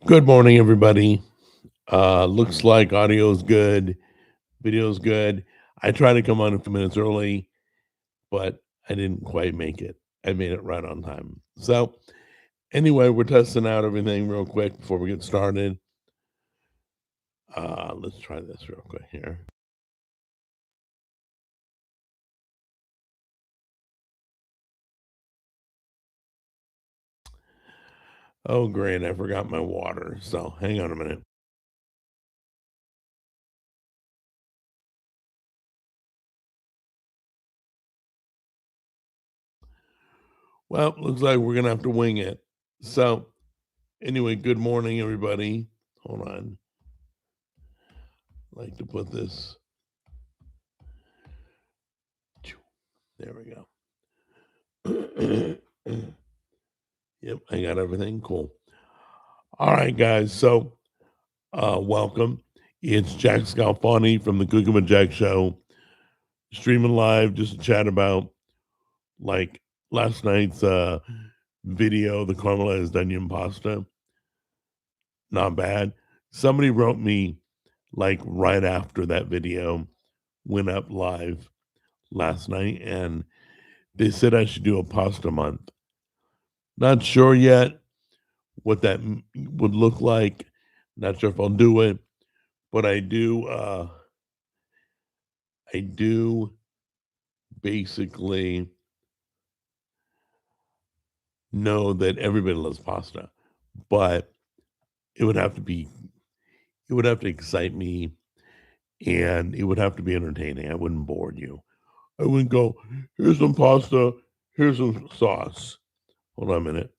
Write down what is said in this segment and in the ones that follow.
Good morning, everybody. Looks like audio's good, video's good. I tried to come on a few minutes early, but I didn't quite make it. I made it right on time. So, anyway, we're testing out everything real quick before we get started. Let's try this real quick here. Oh, great. I forgot my water. So, hang on a minute. Well, looks like we're going to have to wing it. So, anyway, good morning, everybody. Hold on. I'd like to put this. There we go. Yep, I got everything. Cool. All right, guys. So, welcome. It's Jack Scalfani from the Cooking with Jack Show, streaming live just to chat about like last night's video, the caramelized onion pasta. Not bad. Somebody wrote me like right after that video went up live last night, and they said I should do a pasta month. Not sure yet what that would look like. Not sure if I'll do it, but I do basically know that everybody loves pasta, but it would have to be it would have to excite me and it would have to be entertaining. I wouldn't bore you. I wouldn't go, here's some pasta, here's some sauce. Hold on a minute.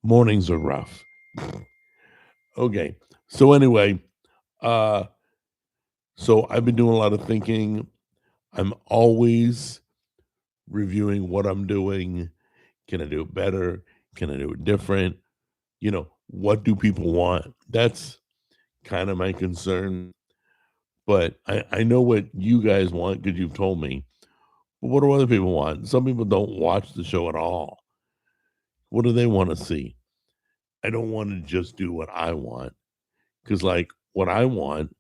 Mornings are rough. Okay. So anyway, uh so I've been doing a lot of thinking. I'm always reviewing what I'm doing. Can I do it better? Can I do it different? What do people want? That's kind of my concern. But I know what you guys want because you've told me. But what do other people want? Some people don't watch the show at all. What do they want to see? I don't want to just do what I want because, like, what I want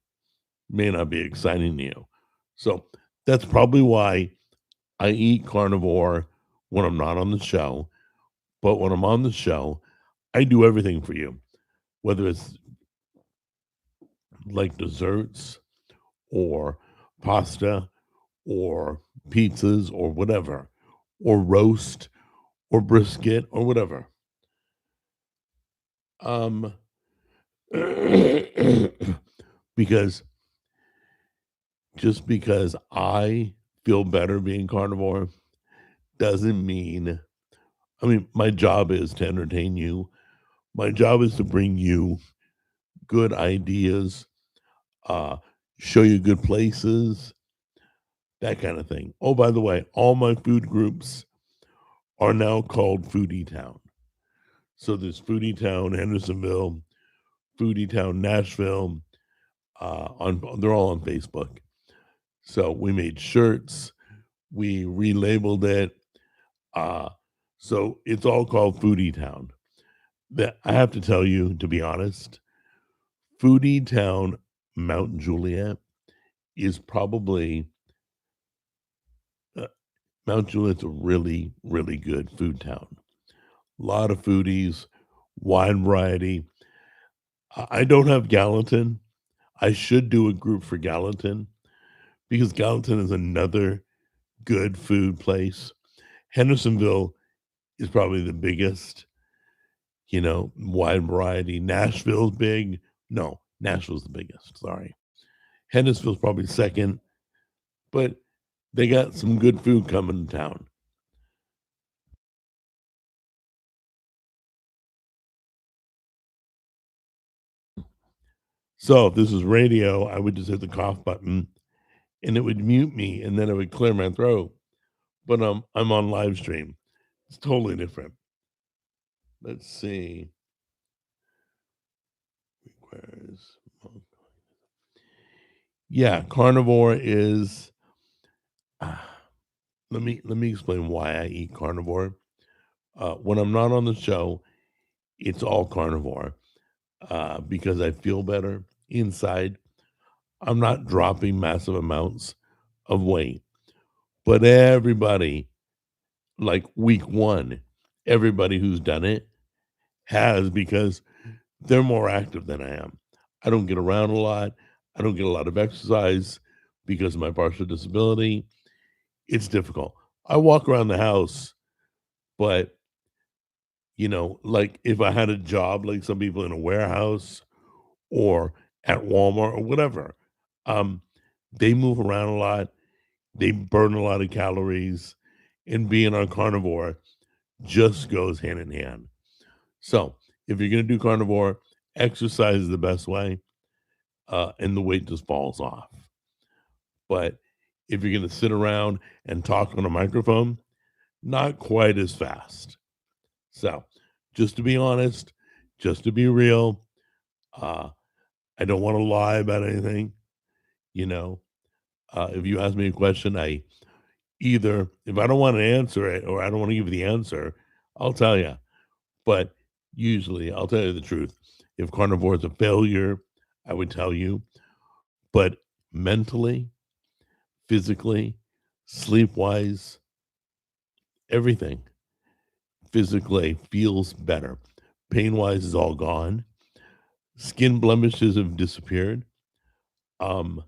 may not be exciting to you. So that's probably why I eat carnivore when I'm not on the show. But when I'm on the show, I do everything for you, whether it's like desserts or pasta or pizzas or whatever, or roast or brisket or whatever. Um, because just because I feel better being carnivore doesn't mean, I mean, my job is to entertain you. My job is to bring you good ideas, uh, show you good places, that kind of thing. Oh, by the way, all my food groups are now called Foodie Town. So there's Foodie Town, Hendersonville, Foodie Town, Nashville. They're all on Facebook. So we made shirts, we relabeled it. Uh, so it's all called Foodie Town. That I have to tell you, to be honest, Foodie Town, Mount Juliet is probably uh, Mount Juliet's a really, really good food town. A lot of foodies, wide variety. I don't have Gallatin. I should do a group for Gallatin because Gallatin is another good food place. Hendersonville is probably the biggest, wide variety. Nashville's big. No, Nashville's the biggest. Sorry. Hendersonville's probably second, but they got some good food coming to town. So if this is radio, I would just hit the cough button and it would mute me and then it would clear my throat. But I'm on live stream. It's totally different. Let's see. Requires yeah, carnivore is let me explain why I eat carnivore. When I'm not on the show, it's all carnivore, because I feel better inside. I'm not dropping massive amounts of weight, but everybody, like week 1, everybody who's done it has, because they're more active than I am. I don't get around a lot. I don't get a lot of exercise because of my partial disability. It's difficult. I walk around the house, but, like, if I had a job like some people in a warehouse or at Walmart or whatever, um, they move around a lot, they burn a lot of calories, and being on carnivore just goes hand in hand. So, if you're gonna do carnivore, exercise is the best way, and the weight just falls off. But if you're gonna sit around and talk on a microphone, not quite as fast. So, just to be honest, just to be real, uh, I don't wanna lie about anything, you know? If you ask me a question, I either if I don't wanna answer it or I don't wanna give you the answer, I'll tell you. But usually, I'll tell you the truth. If carnivore is a failure, I would tell you. But mentally, physically, sleep-wise, everything physically feels better. Pain-wise is all gone. Skin blemishes have disappeared. Um,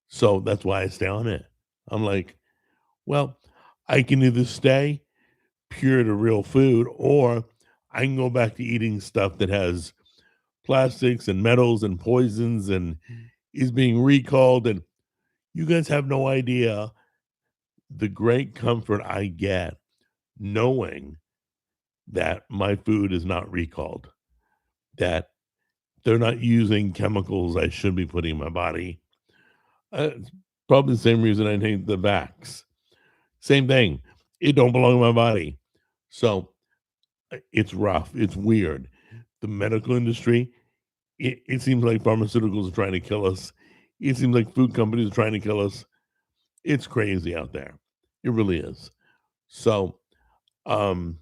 so that's why I stay on it. I'm like, well, I can either stay pure to real food or I can go back to eating stuff that has plastics and metals and poisons and is being recalled. And you guys have no idea the great comfort I get knowing that my food is not recalled, that they're not using chemicals I should be putting in my body. It's probably the same reason I take the vax. Same thing. It don't belong in my body. So it's rough. It's weird. The medical industry, it seems like pharmaceuticals are trying to kill us. It seems like food companies are trying to kill us. It's crazy out there. It really is. So, um,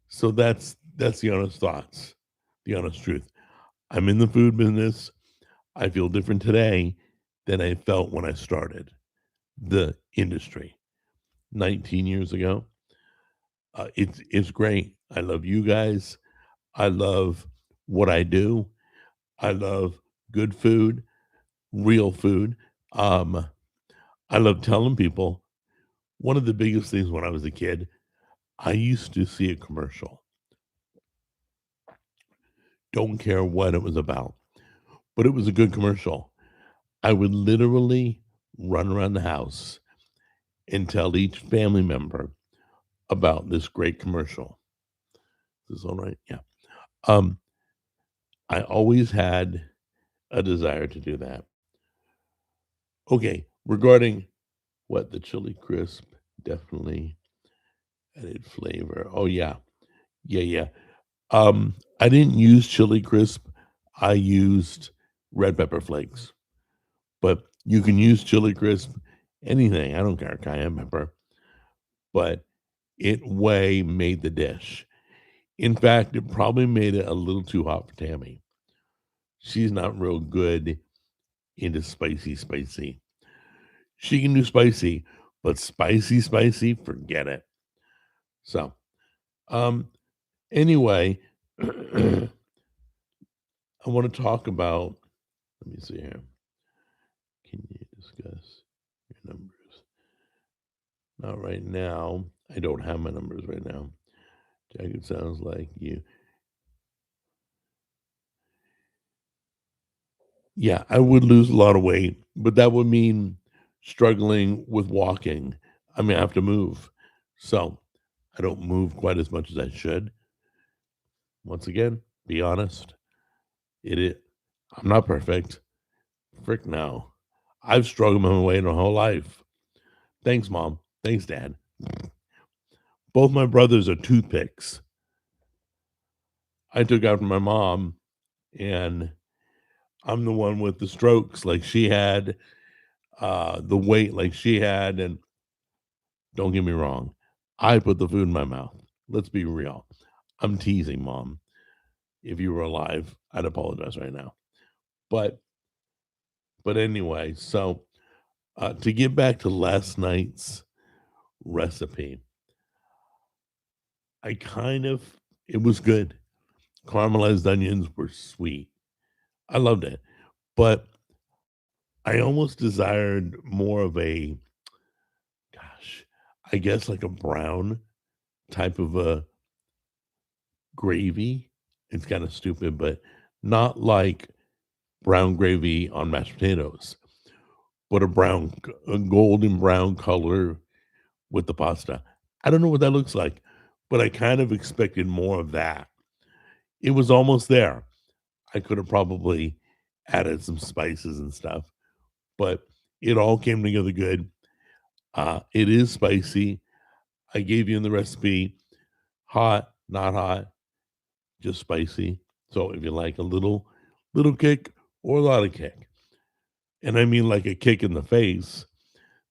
so that's the honest thoughts, the honest truth. I'm in the food business. I feel different today than I felt when I started the industry 19 years ago. It's great. I love you guys. I love what I do. I love good food, real food. Um, I love telling people one of the biggest things when I was a kid, I used to see a commercial. Don't care what it was about, but it was a good commercial. I would literally run around the house and tell each family member about this great commercial. Is this all right? Yeah. Um, I always had a desire to do that. Okay, regarding what the chili crisp definitely added flavor. Oh yeah. Yeah, yeah. I didn't use chili crisp. I used red pepper flakes. But you can use chili crisp, anything. I don't care, cayenne pepper. But it way made the dish. In fact, it probably made it a little too hot for Tammy. She's not real good into spicy. She can do spicy, but spicy, forget it. So, um, anyway, I want to talk about, let me see here. Can you discuss your numbers? Not right now. I don't have my numbers right now. Jack, it sounds like you. Yeah, I would lose a lot of weight, but that would mean struggling with walking. I mean, I have to move. So I don't move quite as much as I should. Once again, be honest. It I'm not perfect. Frick no. I've struggled my way my whole life. Thanks, mom. Thanks, dad. Both my brothers are toothpicks. I took after my mom, and I'm the one with the strokes like she had, the weight like she had, and Don't get me wrong. I put the food in my mouth. Let's be real. I'm teasing, Mom. If you were alive, I'd apologize right now. But anyway, so to get back to last night's recipe, I kind of it was good. Caramelized onions were sweet. I loved it. But I almost desired more of a gosh, I guess like a brown type of a gravy. It's kind of stupid, but not like brown gravy on mashed potatoes, but a golden brown color with the pasta. I don't know what that looks like, but I kind of expected more of that. It was almost there. I could have probably added some spices and stuff, but it all came together good. It is spicy. I gave you in the recipe hot, not hot, just spicy. So if you like a little kick or a lot of kick, and I mean like a kick in the face,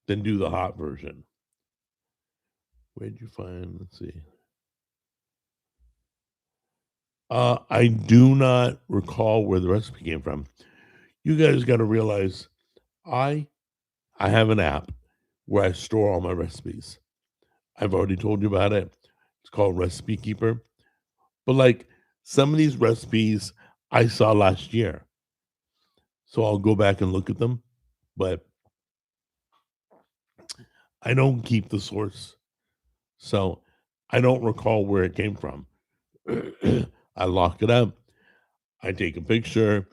then do the hot version. Where'd you find? Let's see. I do not recall where the recipe came from. You guys got to realize I I have an app where I store all my recipes. I've already told you about it. It's called Recipe Keeper. But like some of these recipes I saw last year. So I'll go back and look at them, but I don't keep the source. So I don't recall where it came from. I lock it up. I take a picture.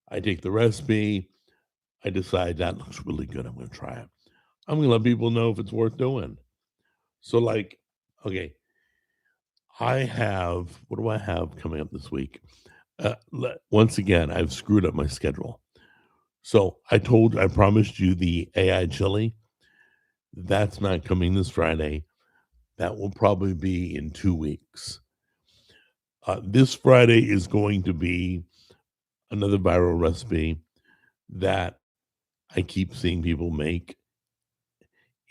I take the recipe. I decide that looks really good. I'm going to try it. I'm going to let people know if it's worth doing. So, like, okay, I have, what do I have coming up this week? Once again, I've screwed up my schedule. So I promised you the AI chili. That's not coming this Friday. That will probably be in 2 weeks. This Friday is going to be another viral recipe that I keep seeing people make.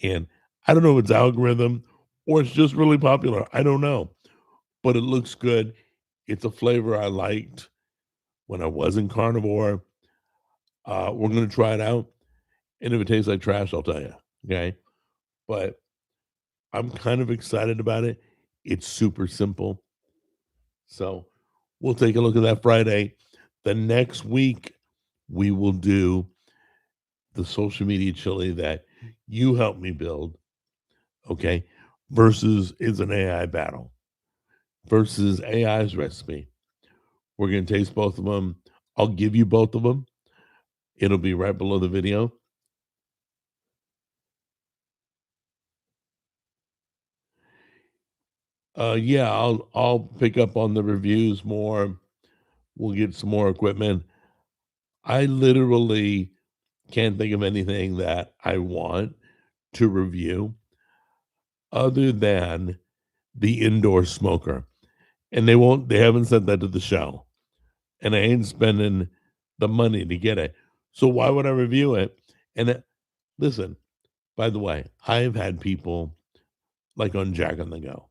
And I don't know if it's algorithm or it's just really popular. I don't know. But it looks good. It's a flavor I liked when I wasn't carnivore. We're going to try it out. And if it tastes like trash, I'll tell you. Okay. But I'm kind of excited about it. It's super simple. So we'll take a look at that Friday. The next week, we will do the social media chili that you helped me build. Okay. Versus is an AI battle versus AI's recipe. We're going to taste both of them. I'll give you both of them. It'll be right below the video. Yeah, I'll pick up on the reviews more. We'll get some more equipment. I literally can't think of anything that I want to review other than the indoor smoker. And they haven't sent that to the show. And I ain't spending the money to get it. So why would I review it? And listen, by the way, I've had people like on Jack on the Go.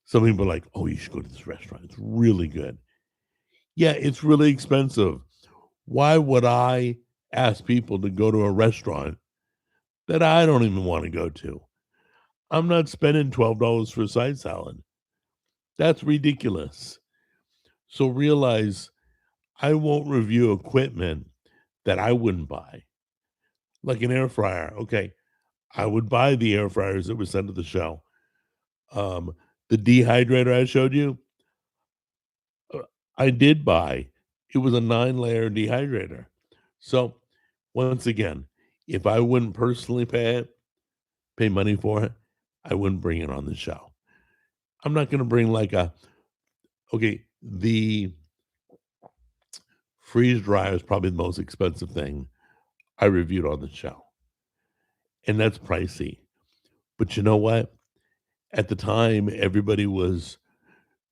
Some people are like, oh, you should go to this restaurant. It's really good. Yeah, it's really expensive. Why would I ask people to go to a restaurant that I don't even want to go to? I'm not spending $12 for a side salad. That's ridiculous. So realize I won't review equipment that I wouldn't buy, like an air fryer. Okay, I would buy the air fryers that were sent to the show. Um, the dehydrator I showed you, uh, I did buy. It was a 9-layer dehydrator. So once again, if I wouldn't personally pay money for it, I wouldn't bring it on the show. I'm not going to bring like the freeze dryer is probably the most expensive thing I reviewed on the show. And that's pricey. But you know what? At the time, everybody was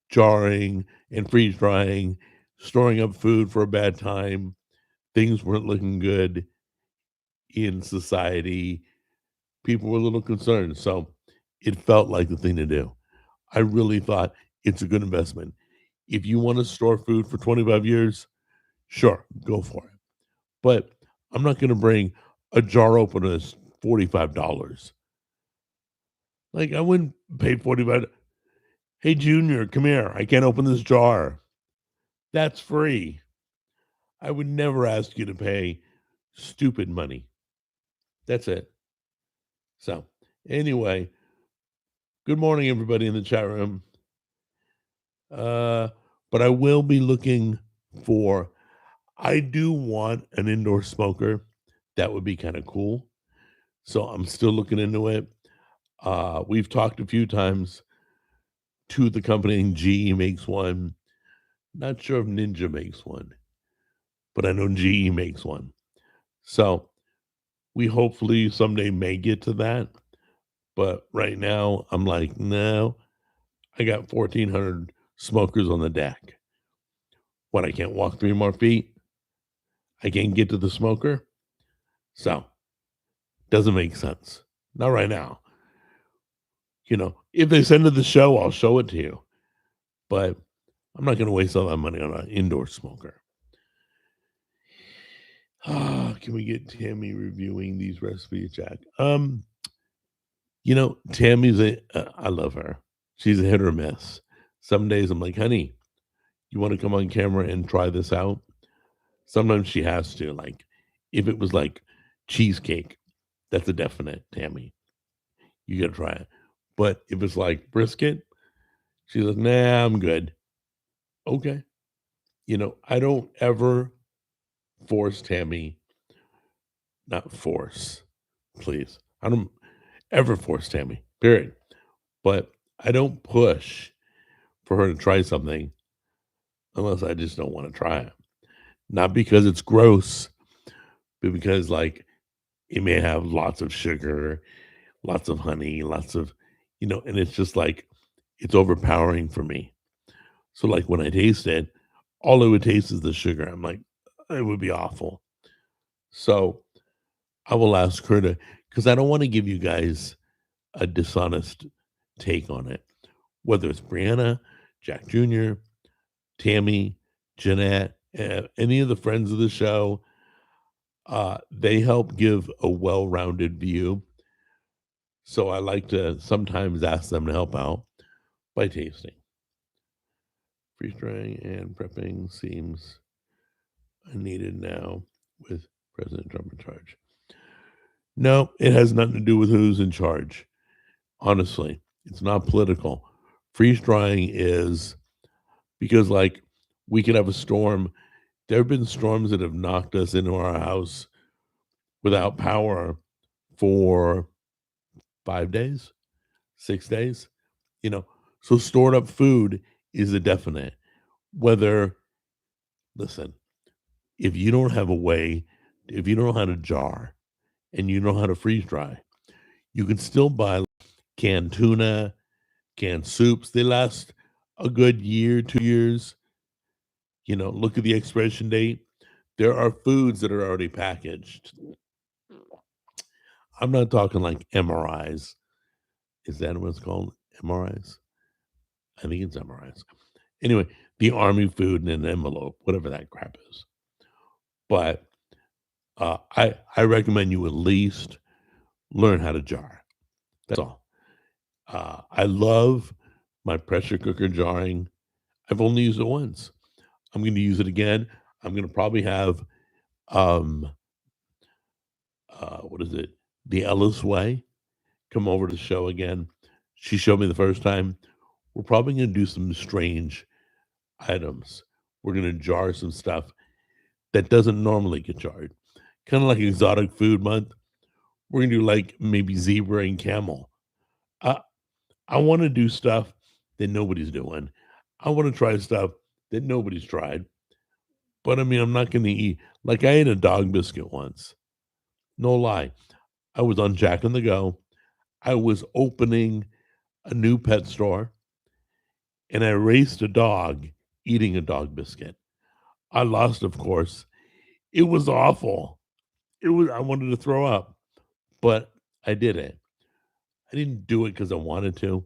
jarring and freeze drying, storing up food for a bad time. Things weren't looking good in society. People were a little concerned. So it felt like the thing to do. I really thought it's a good investment. If you want to store food for 25 years, sure, go for it. But I'm not going to bring a jar opener that's $45. Like, I wouldn't pay 45. Hey, Junior, come here. I can't open this jar. That's free. I would never ask you to pay stupid money. That's it. So, anyway, good morning, everybody in the chat room. But I will be looking for, I do want an indoor smoker. That would be kind of cool. So I'm still looking into it. We've talked a few times to the company, and GE makes one. Not sure if Ninja makes one, but I know GE makes one. So we hopefully someday may get to that. But right now, I'm like, no, I got 1,400 smokers on the deck. What, I can't walk 3 more feet? I can't get to the smoker? So, doesn't make sense. Not right now. If they send it the show, I'll show it to you. But I'm not going to waste all that money on an indoor smoker. Can we get Tammy reviewing these recipes, Jack? Tammy's I love her. She's a hit or miss. Some days I'm like, honey, you want to come on camera and try this out? Sometimes she has to. Like, if it was like cheesecake, that's a definite, Tammy. You got to try it. But if it's like brisket, she's like, nah, I'm good. Okay. I don't ever force Tammy, not force, please. I don't ever force Tammy, period. But I don't push for her to try something unless I just don't want to try it. Not because it's gross, but because, like, it may have lots of sugar, lots of honey, lots of, and it's just like, it's overpowering for me. So, like, when I taste it, all it would taste is the sugar. I'm like, it would be awful. So I will ask her to, because I don't want to give you guys a dishonest take on it. Whether it's Brianna, Jack Jr., Tammy, Jeanette, any of the friends of the show, they help give a well-rounded view. So I like to sometimes ask them to help out by tasting. Freeze drying and prepping seems needed now with President Trump in charge. No, it has nothing to do with who's in charge. Honestly, it's not political. Freeze drying is because, like, we could have a storm. There have been storms that have knocked us into our house without power for 5 days, 6 days, So stored up food is a definite. Whether, listen, if you don't have a way, if you don't know how to jar and you know how to freeze dry, you can still buy canned tuna, canned soups. They last a good year, 2 years. Look at the expiration date. There are foods that are already packaged. I'm not talking like MRIs. Is that what it's called? MRIs? I think it's MRIs. Anyway, the army food in an envelope, whatever that crap is. But I recommend you at least learn how to jar. That's all. I love my pressure cooker jarring. I've only used it once. I'm going to use it again. I'm going to probably have what is it? The Ellis Way come over to the show again. She showed me the first time. We're probably going to do some strange items. We're going to jar some stuff that doesn't normally get jarred. Kind of like exotic food month. We're going to do like maybe zebra and camel. I want to do stuff that nobody's doing. I want to try stuff that nobody's tried. But I mean, I'm not going to eat. Like, I ate a dog biscuit once. No lie. I was on Jack and the Go. I was opening a new pet store and I raced a dog eating a dog biscuit. I lost, of course. It was awful. I wanted to throw up, but I did it. I didn't do it because I wanted to.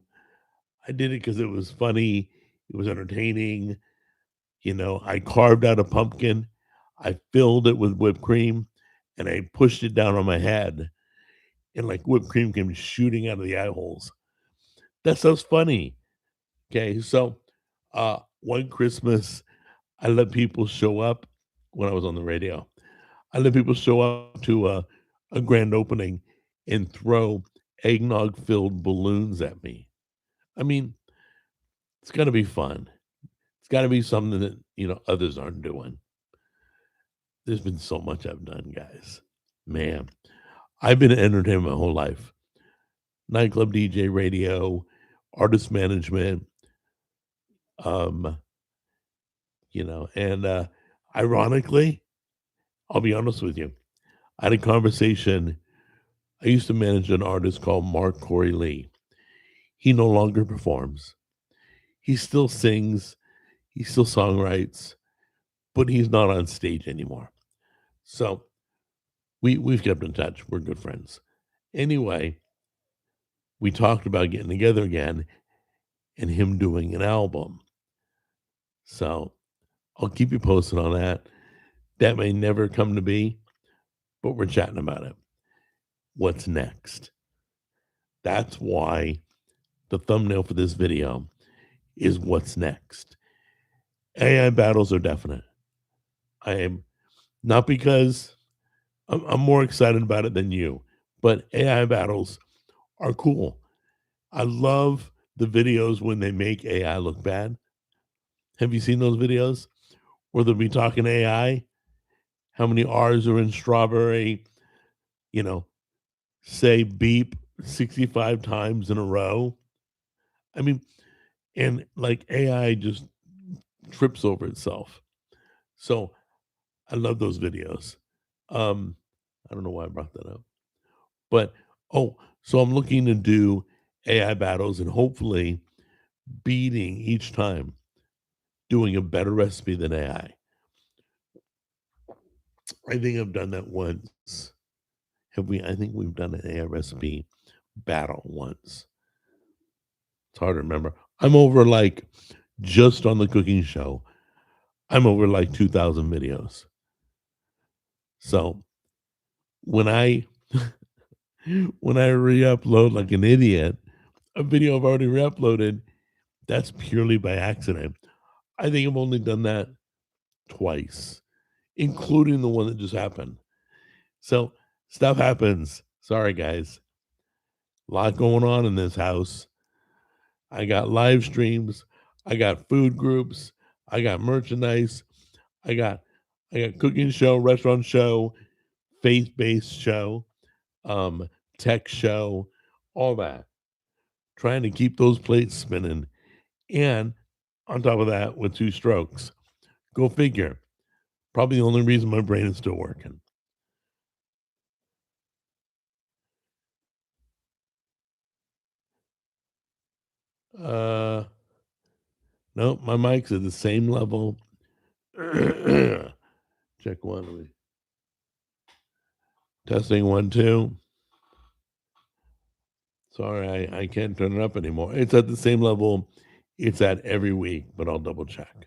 I did it because it was funny, it was entertaining. I carved out a pumpkin, I filled it with whipped cream, and I pushed it down on my head, and, like, whipped cream came shooting out of the eye holes. That stuff's funny. Okay, so, one Christmas, I let people show up when I was on the radio. I let people show up to a grand opening and throw eggnog-filled balloons at me. I mean, it's gotta be fun. It's gotta be something that, others aren't doing. There's been so much I've done, guys. Man, I've been in entertainment my whole life. Nightclub DJ, radio, artist management, um, and, ironically, I'll be honest with you, I had a conversation. I used to manage an artist called Mark Corey Lee. He no longer performs. He still sings, he still songwrites, but he's not on stage anymore. So we've kept in touch. We're good friends. Anyway, we talked about getting together again and him doing an album. So I'll keep you posted on that. That may never come to be, but we're chatting about it. What's next? That's why the thumbnail for this video is what's next. AI battles are definite. I am not because I'm more excited about it than you, but AI battles are cool. I love the videos when they make AI look bad. Have you seen those videos where they'll be talking AI? How many R's are in strawberry? You know, say beep 65 times in a row. I mean, and like AI just trips over itself. So I love those videos. Um, I don't know why I brought that up, but so I'm looking to do AI battles and hopefully beating each time, doing a better recipe than AI. I think I've done that once. Have we? I think we've done an AI recipe battle once. It's hard to remember. I'm over like just on the cooking show. I'm over like 2,000 videos. So when I when I re-upload like an idiot a video I've already re-uploaded, that's purely by accident. I think I've only done that twice, including the one that just happened. So stuff happens. Sorry, guys. A lot going on in this house. I got live streams. I got food groups. I got merchandise. I got cooking show, restaurant show, faith-based show, um, tech show, all that. Trying to keep those plates spinning. And on top of that, with 2 strokes. Go figure. Probably the only reason my brain is still working. Uh, no, my mic's at the same level. Check 1. Testing 1, 2. Sorry, I can't turn it up anymore. It's at the same level it's at every week, but I'll double check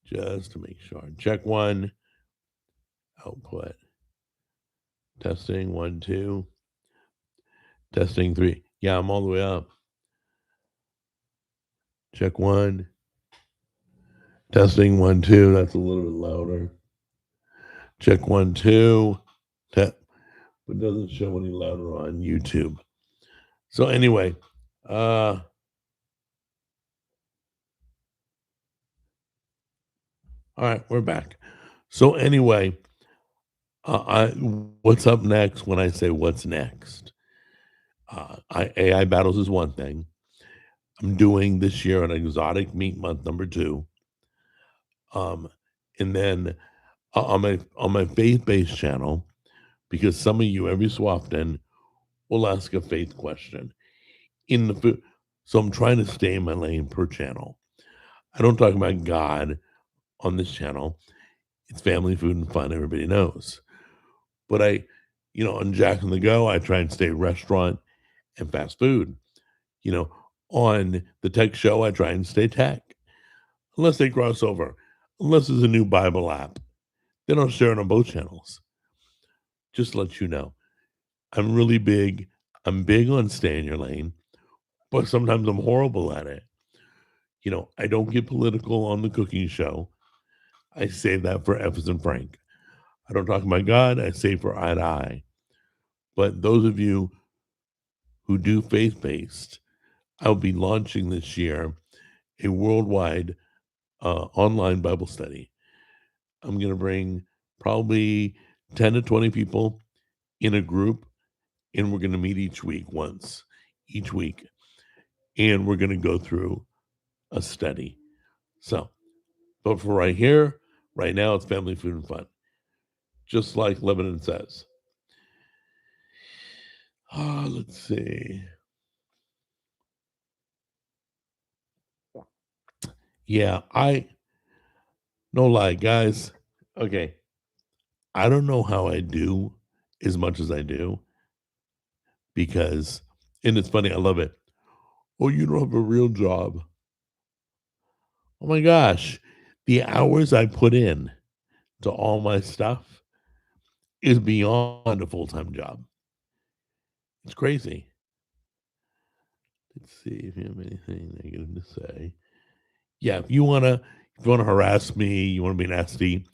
just to make sure. Check 1, output. Testing 1, 2. Testing 3. Yeah, I'm all the way up. Check 1. Testing 1, 2. That's a little bit louder. Check 1, 2. But it doesn't show any louder on YouTube. So anyway, all right, we're back. So anyway, I what's up next when I say what's next? AI battles is one thing. I'm doing this year an exotic meat month number 2. Um, and then on my faith-based channel, because some of you every so often will ask a faith question in the food. So I'm trying to stay in my lane per channel. I don't talk about God on this channel. It's family, food, and fun. Everybody knows. But on Jack and the Go, I try and stay restaurant and fast food. You know, on the tech show, I try and stay tech, unless they cross over, unless there's a new Bible app. Then I'll share it on both channels. Just to let you know, I'm really big. I'm big on stay in your lane, but sometimes I'm horrible at it. I don't get political on the cooking show. I save that for Evans and Frank. I don't talk about God. I save for eye to eye. But those of you who do faith based, I'll be launching this year a worldwide online Bible study. I'm going to bring probably 10 to 20 people in a group, and we're going to meet each week once, each week. And we're going to go through a study. So, but for right here, right now, it's family, food, and fun. Just like Lebanon says. Let's see. Yeah, no lie, guys. Okay. I don't know how I do as much as I do because, and it's funny, I love it. Oh, you don't have a real job. Oh my gosh. The hours I put in to all my stuff is beyond a full time job. It's crazy. Let's see if you have anything negative to say. Yeah, if you wanna harass me, you wanna be nasty,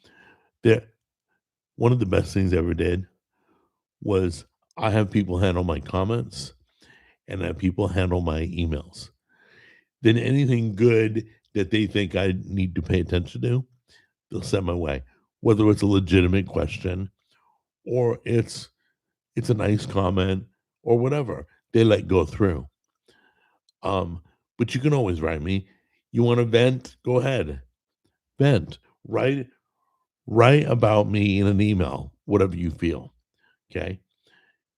that one of the best things I ever did was I have people handle my comments and I have people handle my emails. Then anything good that they think I need to pay attention to, they'll send my way. Whether it's a legitimate question or it's a nice comment or whatever, they let go through. Um, but you can always write me. You want to vent? Go ahead. Vent. Write about me in an email, whatever you feel. Okay.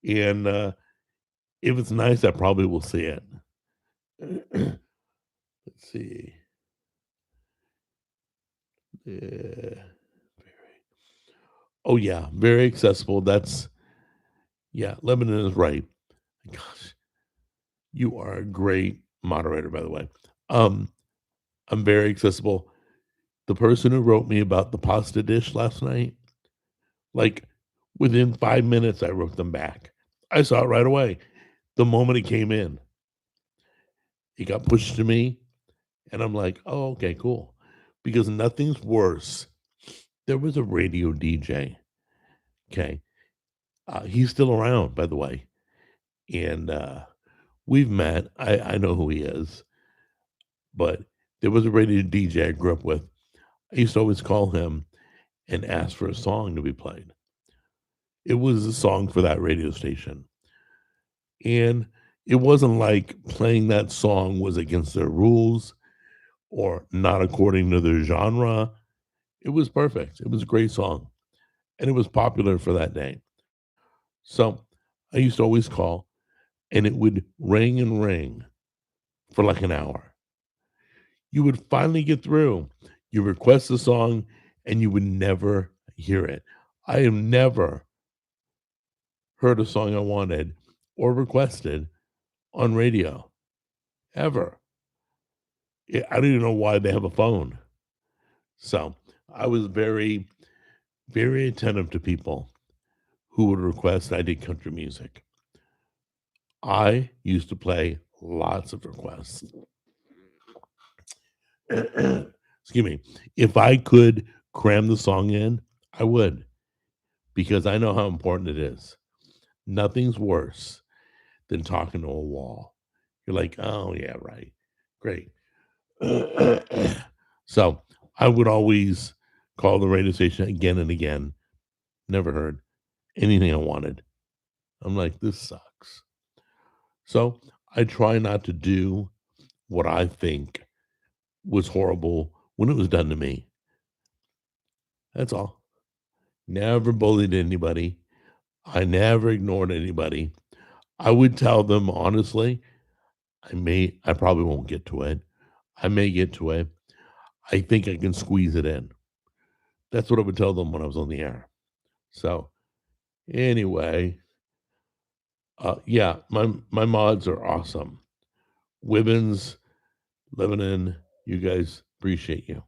And if it's nice, I probably will see it. Let's see. Yeah. Oh yeah, very accessible. Yeah, Lebanon is right. Gosh, you are a great moderator, by the way. Um, I'm very accessible. The person who wrote me about the pasta dish last night, like within 5 minutes, I wrote them back. I saw it right away. The moment it came in, it got pushed to me, and I'm like, oh, okay, cool. Because nothing's worse. There was a radio DJ. Okay. He's still around, by the way. And we've met. I know who he is. But there was a radio DJ I grew up with. I used to always call him and ask for a song to be played. It was a song for that radio station. And it wasn't like playing that song was against their rules or not according to their genre. It was perfect. It was a great song. And it was popular for that day. So I used to always call and it would ring and ring for like an hour. You would finally get through. You request a song and you would never hear it. I have never heard a song I wanted or requested on radio ever. I don't even know why they have a phone. So I was very, very attentive to people who would request I did country music. I used to play lots of requests. Excuse me. If I could cram the song in, I would because I know how important it is. Nothing's worse than talking to a wall. You're like, oh, yeah, right. Great. So I would always call the radio station again and again. Never heard anything I wanted. I'm like, this sucks. So I try not to do what I think was horrible when it was done to me. That's all. Never bullied anybody. I never ignored anybody. I would tell them honestly, I probably won't get to it. I may get to it. I think I can squeeze it in. That's what I would tell them when I was on the air. So, anyway, Yeah, my mods are awesome. Wibbins, Lebanon, you guys, appreciate you.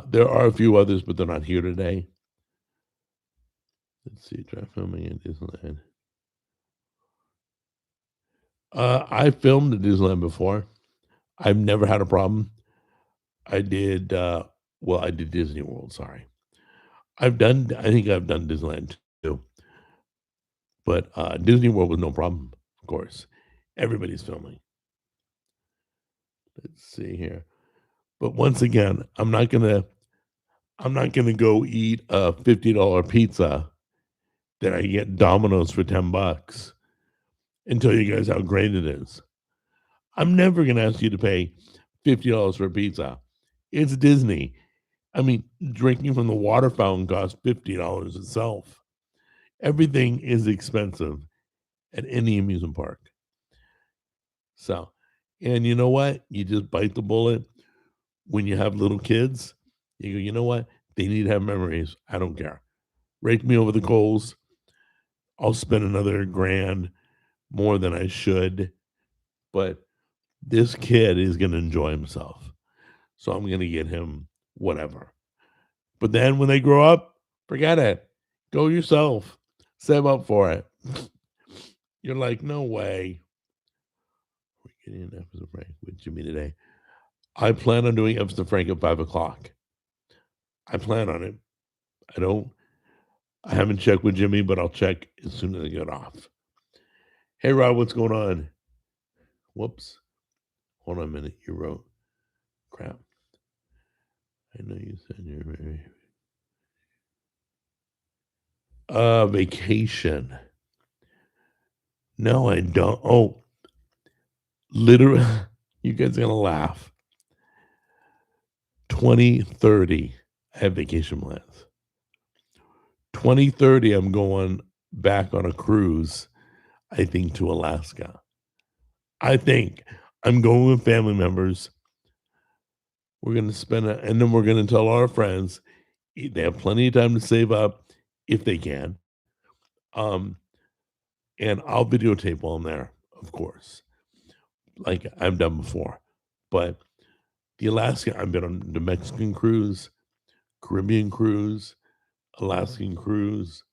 There are a few others, but they're not here today. Let's see, try filming in Disneyland. I filmed at Disneyland before. I've never had a problem. I did, well, I did Disney World, sorry. I think I've done Disneyland too, but, Disney World was no problem, of course. Everybody's filming. Let's see here. But once again, I'm not gonna go eat a $50 pizza that I get Domino's for $10 and tell you guys how great it is. I'm never gonna ask you to pay $50 for a pizza. It's Disney. I mean, drinking from the water fountain costs $50 itself. Everything is expensive at any amusement park. So, and you know what? You just bite the bullet when you have little kids. You go, you know what? They need to have memories. I don't care. Rake me over the coals. I'll spend another grand more than I should, but this kid is going to enjoy himself. So I'm going to get him whatever. But then when they grow up, forget it. Go yourself. Save up for it. You're like, no way. We're getting an episode Frank with Jimmy today. I plan on doing episode Frank at 5 o'clock. I plan on it. I don't. I haven't checked with Jimmy, but I'll check as soon as I get off. Hey Rob, what's going on? Whoops. Hold on a minute. You wrote crap. I know you said you're very vacation. No, I don't. Oh, literally, you guys are gonna laugh. 2030, I have vacation plans. 2030, I'm going back on a cruise, I think, to Alaska. I think I'm going with family members. We're gonna and then we're gonna tell our friends they have plenty of time to save up if they can. Um, and I'll videotape while I'm there, of course, like I've done before. But the Alaska, I've been on the Mexican cruise, Caribbean cruise, Alaskan cruise,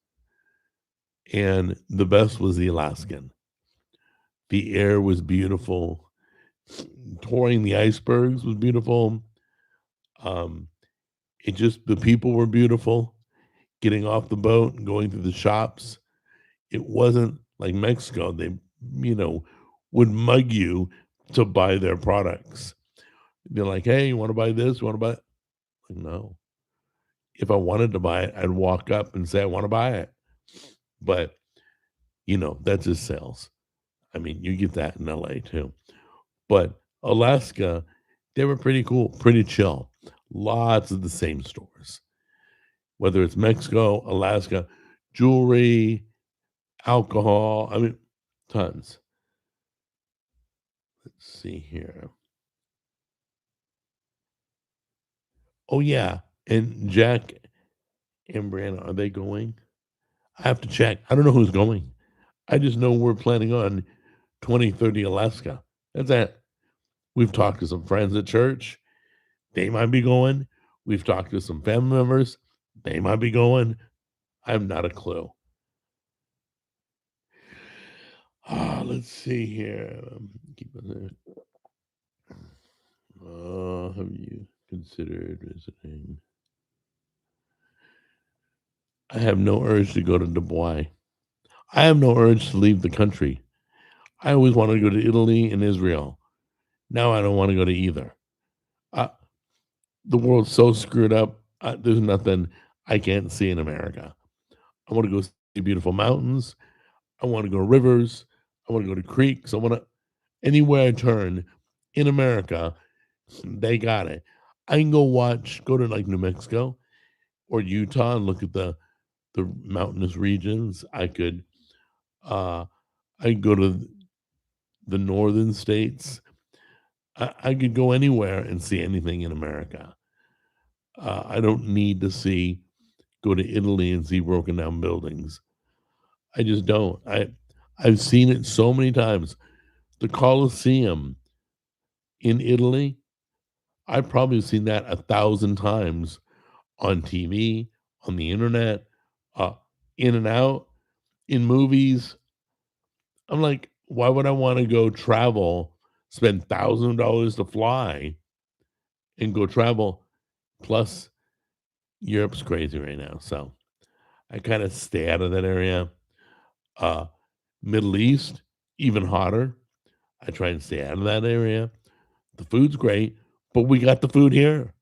and the best was the Alaskan. The air was beautiful. Touring the icebergs was beautiful. Um, it just the people were beautiful. Getting off the boat and going through the shops, it wasn't like Mexico. They, you know, would mug you to buy their products. They're like, "Hey, you want to buy this? You want to buy?" Like, no. If I wanted to buy it, I'd walk up and say, "I want to buy it." But that's just sales. I mean, you get that in LA too. But Alaska, they were pretty cool, pretty chill. Lots of the same stores, whether it's Mexico, Alaska, jewelry, alcohol. I mean, tons. Let's see here. Oh, yeah. And Jack and Brianna, are they going? I have to check. I don't know who's going. I just know we're planning on 2030 Alaska. That's it. We've talked to some friends at church. They might be going. We've talked to some family members. They might be going. I have not a clue. Let's see here. Have you considered visiting? I have no urge to go to Dubai. I have no urge to leave the country. I always wanted to go to Italy and Israel. Now I don't want to go to either. Uh, the world's so screwed up. There's nothing I can't see in America. I want to go see beautiful mountains. I want to go to rivers. I want to go to creeks. I want to anywhere I turn in America, they got it. I can go to like New Mexico or Utah and look at the mountainous regions. Uh I could go to the northern states. I could go anywhere and see anything in America. I don't need to go to Italy and see broken down buildings. I just don't. I've seen it so many times. The Colosseum in Italy, I've probably seen that 1,000 times on TV, on the internet, uh, in and out, in movies. I'm like, why would I wanna go travel, spend thousands of dollars to fly and go travel? Plus, Europe's crazy right now, so I kinda stay out of that area. Uh, Middle East, even hotter. I try and stay out of that area. The food's great, but we got the food here.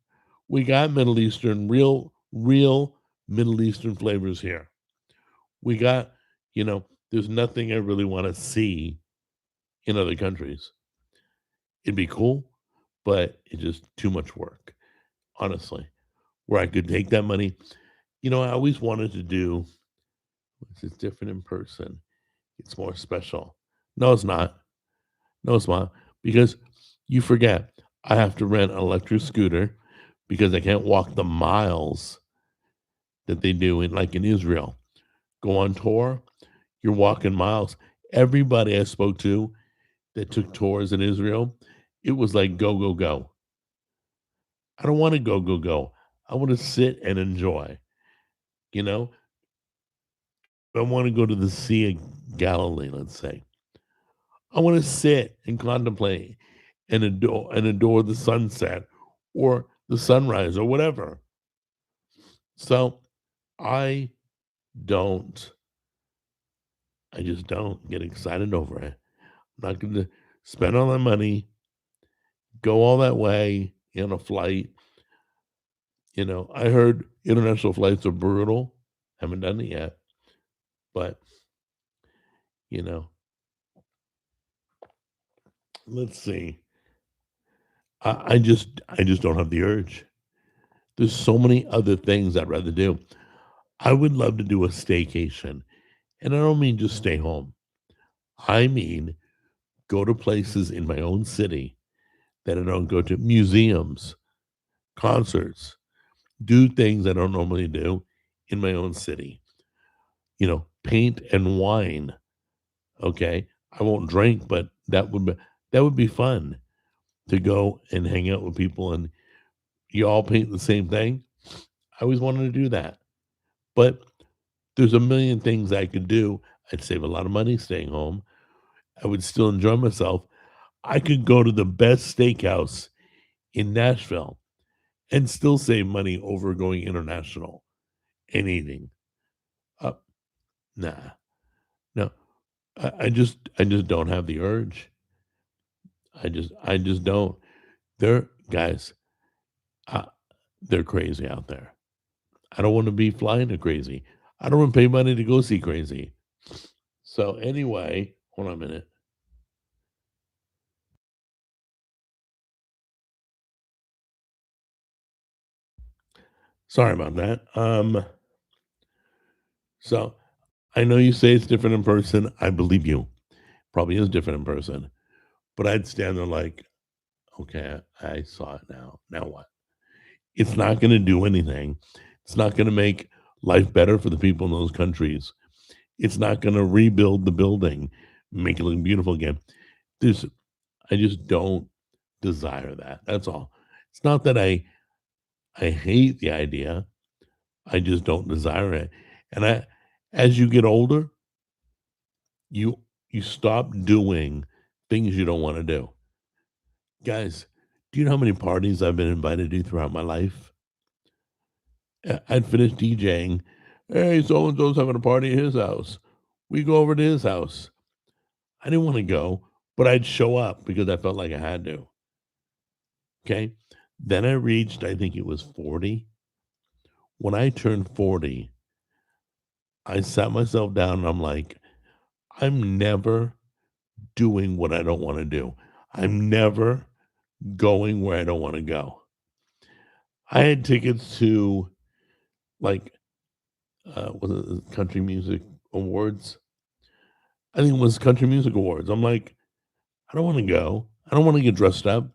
We got Middle Eastern, real Middle Eastern flavors here. We got, there's nothing I really wanna see in other countries. It'd be cool, but it's just too much work, honestly, where I could take that money. I always wanted to do it's different in person. It's more special. No, it's not. No, it's not. Because you forget, I have to rent an electric scooter because I can't walk the miles that they do in Israel. Go on tour, you're walking miles. Everybody I spoke to that took tours in Israel, it was like go, go, go. I don't want to go, go, go. I want to sit and enjoy. You know, I want to go to the Sea of Galilee, let's say. I want to sit and contemplate and adore the sunset or the sunrise or whatever. So I don't I just don't get excited over it. I'm not gonna spend all that money, go all that way in a flight. I heard international flights are brutal. Haven't done it yet, but you know, let's see. I just don't have the urge. There's so many other things I'd rather do. I would love to do a staycation, and I don't mean just stay home. I mean go to places in my own city that I don't go to, museums, concerts, do things I don't normally do in my own city. Paint and wine. Okay, I won't drink, but that would be fun to go and hang out with people and you all paint the same thing. I always wanted to do that, but there's a million things I could do. I'd save a lot of money staying home. I would still enjoy myself. I could go to the best steakhouse in Nashville and still save money over going international and eating. Uh, nah, no, I just don't have the urge. I just don't. They're guys. Uh, they're crazy out there. I don't want to be flying to crazy. I don't want to pay money to go see crazy. So anyway, hold on a minute. Sorry about that. So I know you say it's different in person. I believe you. Probably is different in person. But I'd stand there like, okay, I saw it now. Now what? It's not going to do anything. It's not going to make life better for the people in those countries. It's not going to rebuild the building, make it look beautiful again. There's, I just don't desire that. That's all. It's not that I hate the idea. I just don't desire it. And as you get older, you you stop doing things you don't want to do. Guys, do you know how many parties I've been invited to throughout my life? I'd finish DJing. Hey, so and so's having a party at his house. We go over to his house. I didn't want to go, but I'd show up because I felt like I had to. Okay. Then I reached, I think it was 40. When I turned 40, I sat myself down and I'm like, I'm never doing what I don't want to do. I'm never going where I don't want to go. I had tickets to like was it the country music awards? I think it was country music awards. I'm like, I don't want to go. I don't want to get dressed up.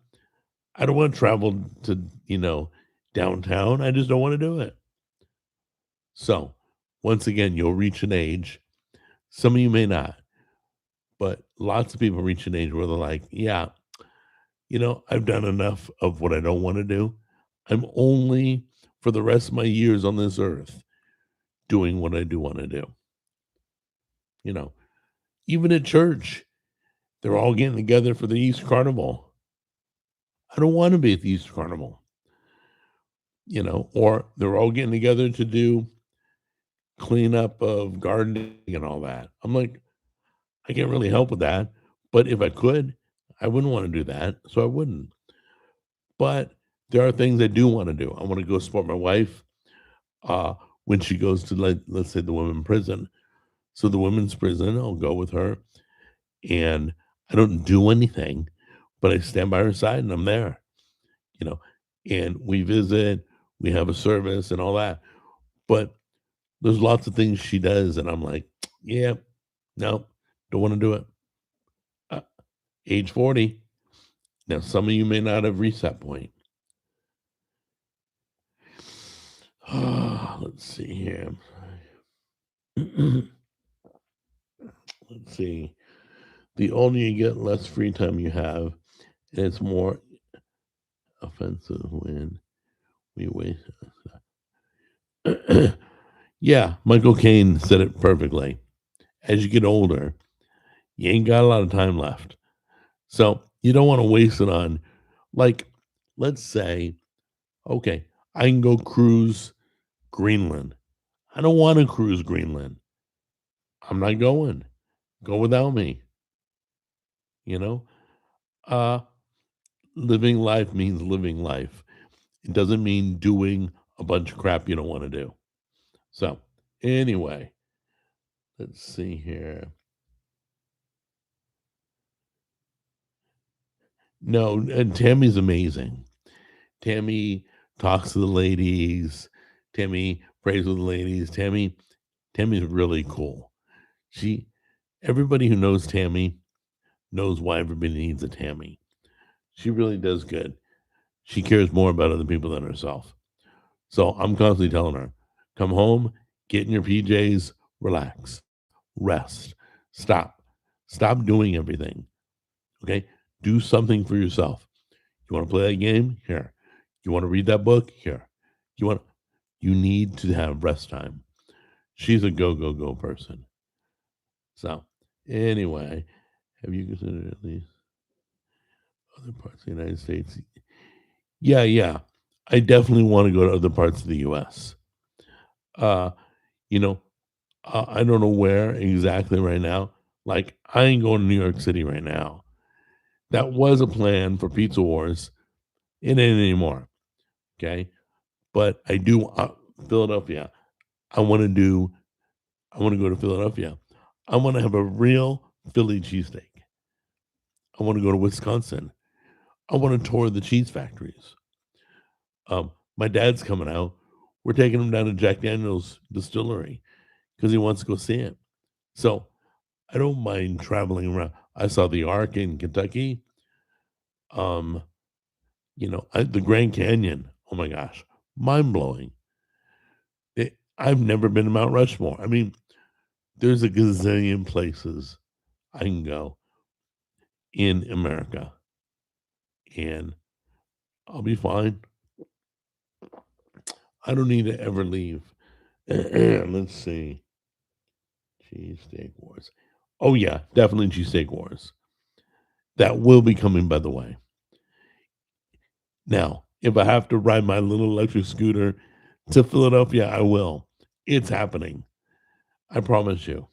I don't want to travel to, downtown. I just don't want to do it. So once again, you'll reach an age. Some of you may not, but lots of people reach an age where they're like, yeah, I've done enough of what I don't want to do. I'm only for the rest of my years on this earth doing what I do want to do. You know, even at church, they're all getting together for the Easter Carnival. I don't want to be at the Easter Carnival, or they're all getting together to do cleanup of gardening and all that. I'm like, I can't really help with that. But if I could, I wouldn't want to do that. So I wouldn't. But there are things I do want to do. I want to go support my wife uh, when she goes to, let's say, the women's prison. So the women's prison, I'll go with her, and I don't do anything, but I stand by her side and I'm there, you know, and we visit, we have a service and all that. But there's lots of things she does, and I'm like, yeah, no, don't want to do it. Uh, Age 40. Now, some of you may not have reached that point. Let's see here. Let's see. The older you get, less free time you have, and it's more offensive when we waste. Yeah, Michael Caine said it perfectly. As you get older, you ain't got a lot of time left. So you don't want to waste it on, like, let's say, okay, I can go cruise Greenland. I don't want to cruise Greenland. I'm not going. Go without me. You know, uh, living life means living life. It doesn't mean doing a bunch of crap you don't want to do. So, anyway, let's see here. No, and Tammy's amazing. Tammy talks to the ladies. Tammy prays with the ladies. Tammy's really cool. She Everybody who knows Tammy knows why everybody needs a Tammy. She really does good. She cares more about other people than herself. So I'm constantly telling her, come home, get in your PJs, relax, rest, stop. Stop doing everything. Okay? Do something for yourself. You want to play that game? Here. You want to read that book? Here. You want you need to have rest time. She's a go, go, go person. So anyway, have you considered at least other parts of the United States? Yeah, yeah. I definitely want to go to other parts of the US. Uh, you know, I don't know where exactly right now. Like, I ain't going to New York City right now. That was a plan for Pizza Wars. It ain't anymore. Okay. But I do Philadelphia. I want to do, I want to go to Philadelphia. I want to have a real Philly cheesesteak. I want to go to Wisconsin. I want to tour the cheese factories. My dad's coming out. We're taking him down to Jack Daniel's distillery because he wants to go see it. So I don't mind traveling around. I saw the Ark in Kentucky. Um, the Grand Canyon. Oh my gosh, mind blowing. I've never been to Mount Rushmore. I mean, there's a gazillion places I can go in America, and I'll be fine. I don't need to ever leave. Let's see. Cheesesteak Wars. Oh, yeah, definitely Cheesesteak Wars. That will be coming, by the way. Now, if I have to ride my little electric scooter to Philadelphia, I will. It's happening. I promise you.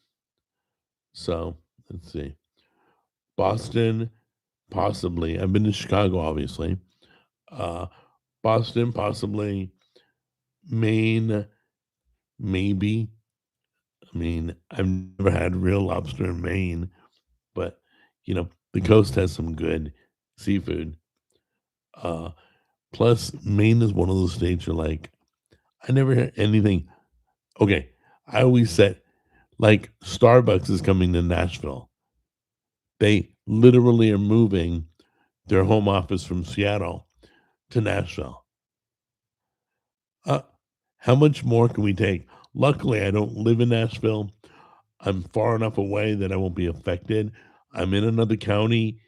So, let's see. Boston, possibly. I've been to Chicago, obviously. Uh, Boston, possibly. Maine, maybe. I mean, I've never had real lobster in Maine, but the coast has some good seafood. Uh, Plus, Maine is one of those states you're like, I never hear anything. Okay, I always said, like, Starbucks is coming to Nashville. They literally are moving their home office from Seattle to Nashville. Uh, how much more can we take? Luckily, I don't live in Nashville. I'm far enough away that I won't be affected. I'm in another county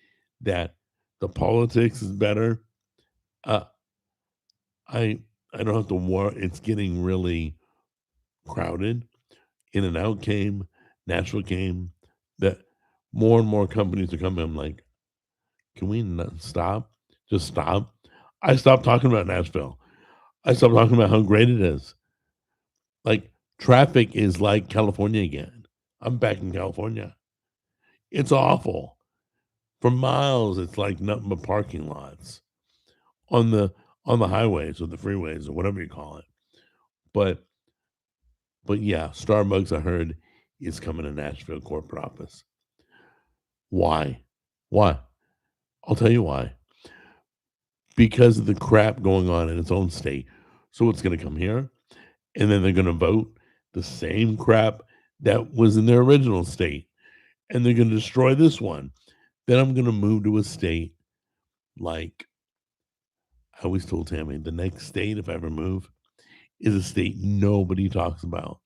that the politics is better. Uh, I I don't have to worry. It's getting really crowded. In and Out came, Nashville came. That more and more companies are coming. I'm like, can we not stop? Just stop. I stopped talking about Nashville. I stopped talking about how great it is. Like traffic is like California again. I'm back in California. It's awful. For miles, it's like nothing but parking lots on the on the highways or the freeways or whatever you call it. But but yeah, Starbucks I heard is coming to Nashville corporate office. Why? Why? I'll tell you why. Because of the crap going on in its own state. So it's going to come here, and then they're going to vote the same crap that was in their original state, and they're going to destroy this one. Then I'm going to move to a state like I always told Tammy, the next state, if I ever move, is a state nobody talks about.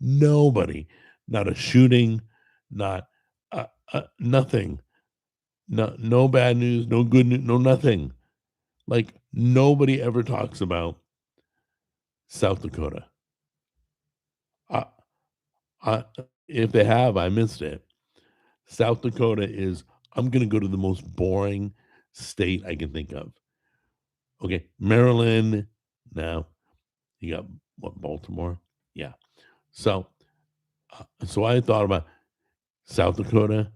Nobody. Not a shooting, not nothing. No bad news, no good news, no nothing. Like nobody ever talks about South Dakota. I, I, if they have, I missed it. South Dakota is. I'm gonna go to the most boring state I can think of. Okay, Maryland. Now you got what Baltimore? Yeah. So I thought about South Dakota.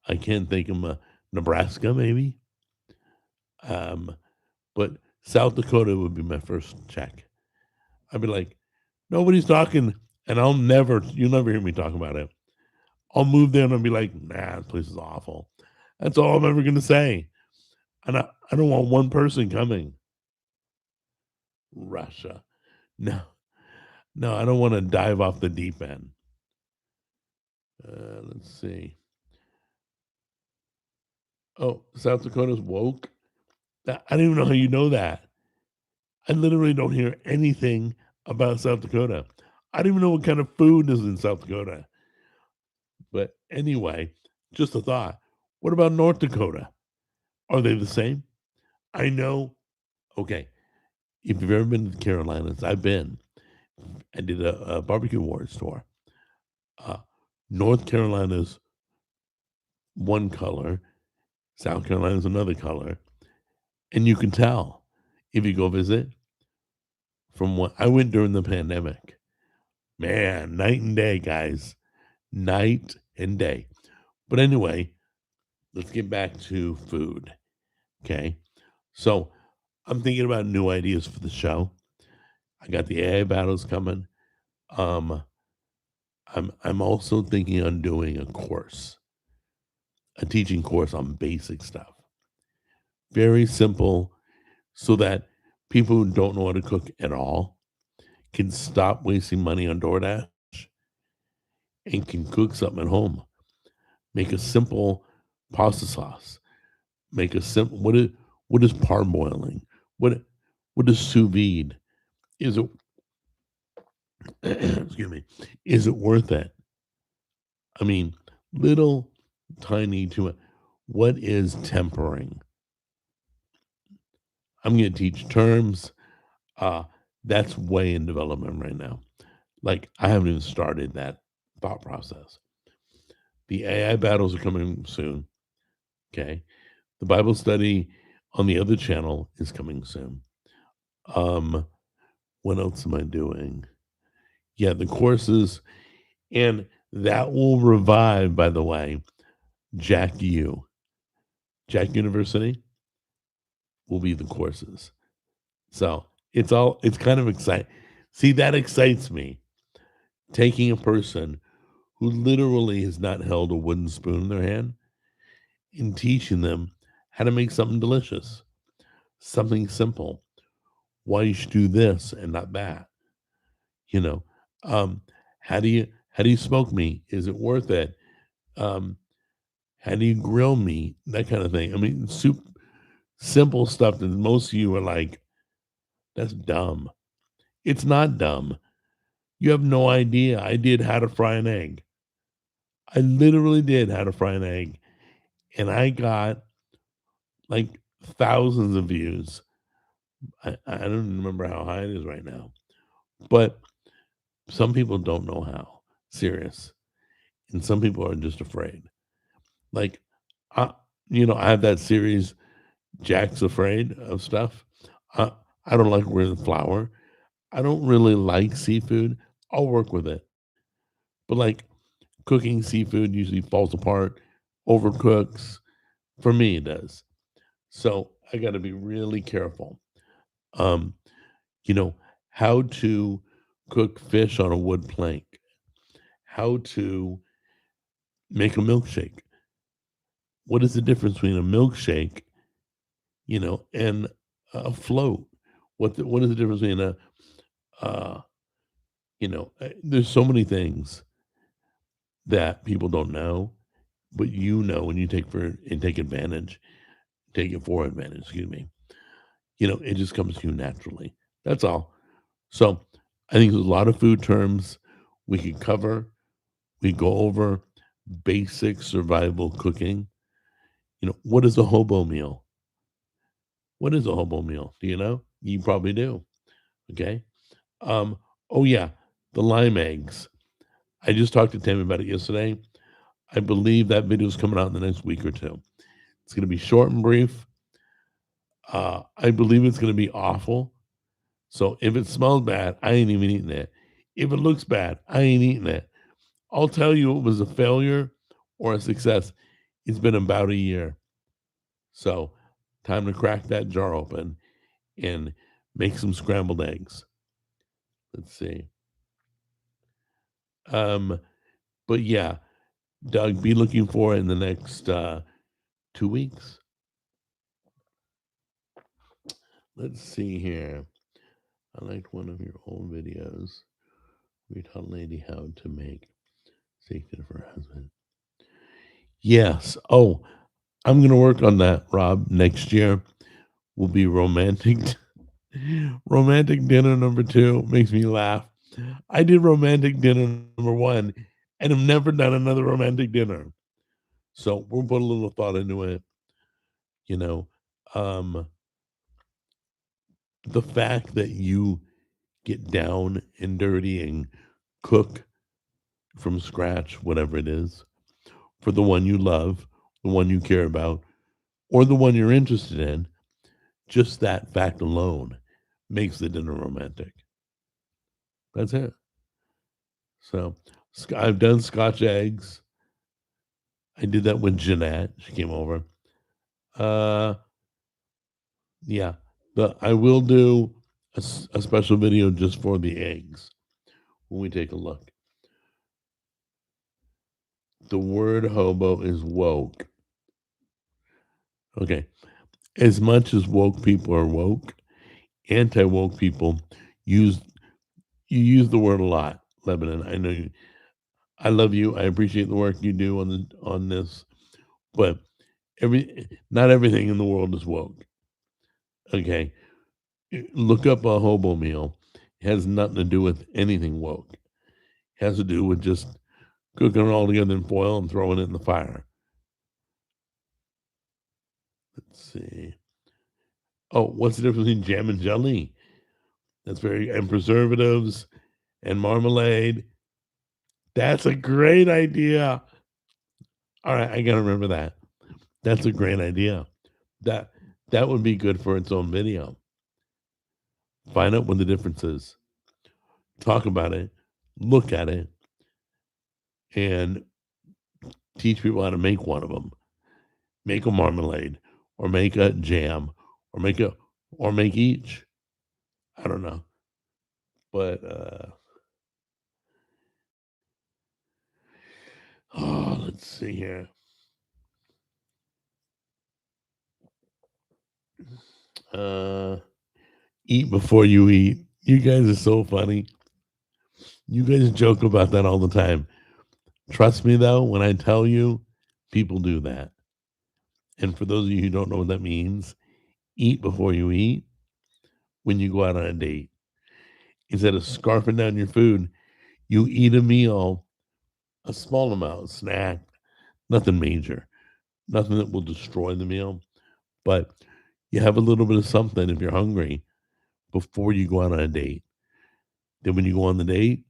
I can't think of Nebraska maybe. Um, but South Dakota would be my first check. I'd be like, nobody's talking, and you'll never hear me talk about it. I'll move there and I'll be like, nah, this place is awful. That's all I'm ever going to say. And I don't want one person coming. Russia. No, no, I don't want to dive off the deep end. Let's see. Oh, South Dakota's woke. I don't even know how you know that. I literally don't hear anything about South Dakota. I don't even know what kind of food is in South Dakota. But anyway, just a thought. What about North Dakota? Are they the same? I know. Okay. If you've ever been to the Carolinas, I've been. I did a barbecue wars tour. Uh, North Carolina's one color, South Carolina's another color. And you can tell if you go visit from what I went during the pandemic. Man, night and day, guys. Night and day. But anyway, let's get back to food. Okay. So I'm thinking about new ideas for the show. I got the AI battles coming. Um, I'm also thinking on doing a teaching course on basic stuff. Very simple, so that people who don't know how to cook at all can stop wasting money on DoorDash and can cook something at home. Make a simple pasta sauce. Make a simple what is parboiling? What what is sous vide? Is it excuse me? Is it worth it? I mean, little tiny to it. What is tempering? I'm going to teach terms. Uh, that's way in development right now. Like I haven't even started that thought process. The AI battles are coming soon. Okay. The Bible study on the other channel is coming soon. Um, what else am I doing? Yeah, the courses, and that will revive, by the way, Jack U. Jack University will be the courses. So it's kind of exciting. See, that excites me. Taking a person who literally has not held a wooden spoon in their hand and teaching them how to make something delicious, something simple. Why you should do this and not that. You know, um, how do you smoke meat? Is it worth it? Um, how do you grill meat? That kind of thing. I mean, simple stuff that most of you are like, that's dumb. It's not dumb. You have no idea. I did how to fry an egg. I literally did how to fry an egg, and I got, like, thousands of views. I don't remember how high it is right now, but some people don't know how. Serious. And some people are just afraid. Like, I I have that series, Jack's Afraid of Stuff. I I don't like wearing flour. I don't really like seafood. I'll work with it. But, like, cooking seafood usually falls apart, overcooks. For me, it does. So, I gotta be really careful. Um, you know, how to cook fish on a wood plank, how to make a milkshake. What is the difference between a milkshake, and a float? What is the difference between uh, there's so many things that people don't know, but you know, and you take advantage, take it for advantage, excuse me. It just comes to you naturally. That's all. So I think there's a lot of food terms we could cover. We go over basic survival cooking. What is a hobo meal? What is a hobo meal? Do you know? You probably do. Okay. Um, oh yeah, the lime eggs. I just talked to Tammy about it yesterday. I believe that video is coming out in the next week or two. It's going to be short and brief. I believe it's going to be awful. So if it smells bad, I ain't even eating it. If it looks bad, I ain't eating it. I'll tell you it was a failure or a success. It's been about a year. So time to crack that jar open and make some scrambled eggs. Let's see. Um, but yeah, Doug, be looking for it in the next 2 weeks. Let's see here. I liked one of your old videos. We taught a lady how to make steak dinner for her husband. Yes. Oh, I'm gonna work on that, Rob. Next year will be romantic. Romantic dinner number two makes me laugh. I did romantic dinner number one, and have never done another romantic dinner. So we'll put a little thought into it. You know, um, the fact that you get down and dirty and cook from scratch, whatever it is, for the one you love, the one you care about, or the one you're interested in, just that fact alone makes the dinner romantic. That's it. So I've done Scotch eggs. I did that with Jeanette. She came over. Uh, yeah, but I will do a special video just for the eggs when we take a look. The word hobo is woke. Okay. As much as woke people are woke, anti woke people use you use the word a lot, Lebanon. I know you. I love you. I appreciate the work you do on this, but not everything in the world is woke. Okay, look up a hobo meal. It has nothing to do with anything woke. It has to do with just cooking it all together in foil and throwing it in the fire. Let's see. Oh, what's the difference between jam and jelly? That's very and preservatives and marmalade. That's a great idea. All right, I gotta remember that. That's a great idea. That that would be good for its own video. Find out what the difference is. Talk about it, look at it, and teach people how to make one of them. Make a marmalade, or make a jam, or make each. I don't know, but oh, let's see here. Uh, eat before you eat. You guys are so funny. You guys joke about that all the time. Trust me though, when I tell you, people do that. And for those of you who don't know what that means, eat before you eat when you go out on a date. Instead of scarfing down your food, You eat a meal, a small amount, snack, nothing major, nothing that will destroy the meal, but you have a little bit of something if you're hungry before you go out on a date. Then when you go on the date,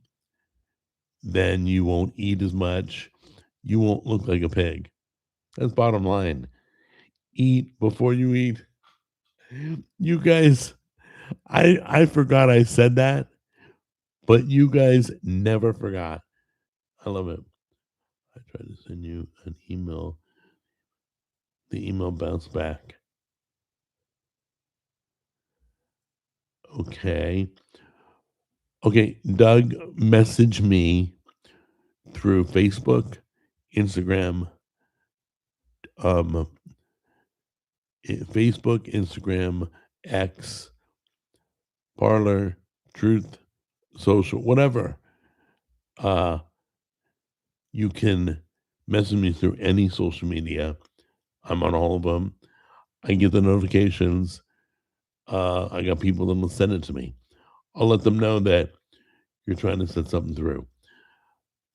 then you won't eat as much. You won't look like a pig. That's bottom line. Eat before you eat. You guys, I forgot I said that, but you guys never forgot. I love it. I tried to send you an email. The email bounced back. Okay. Okay, Doug, message me through Facebook, Instagram, um, Facebook, Instagram, X, Parlor, Truth, Social, whatever. Uh, you can message me through any social media. I'm on all of them. I get the notifications. I got people that will send it to me. I'll let them know that you're trying to set something through.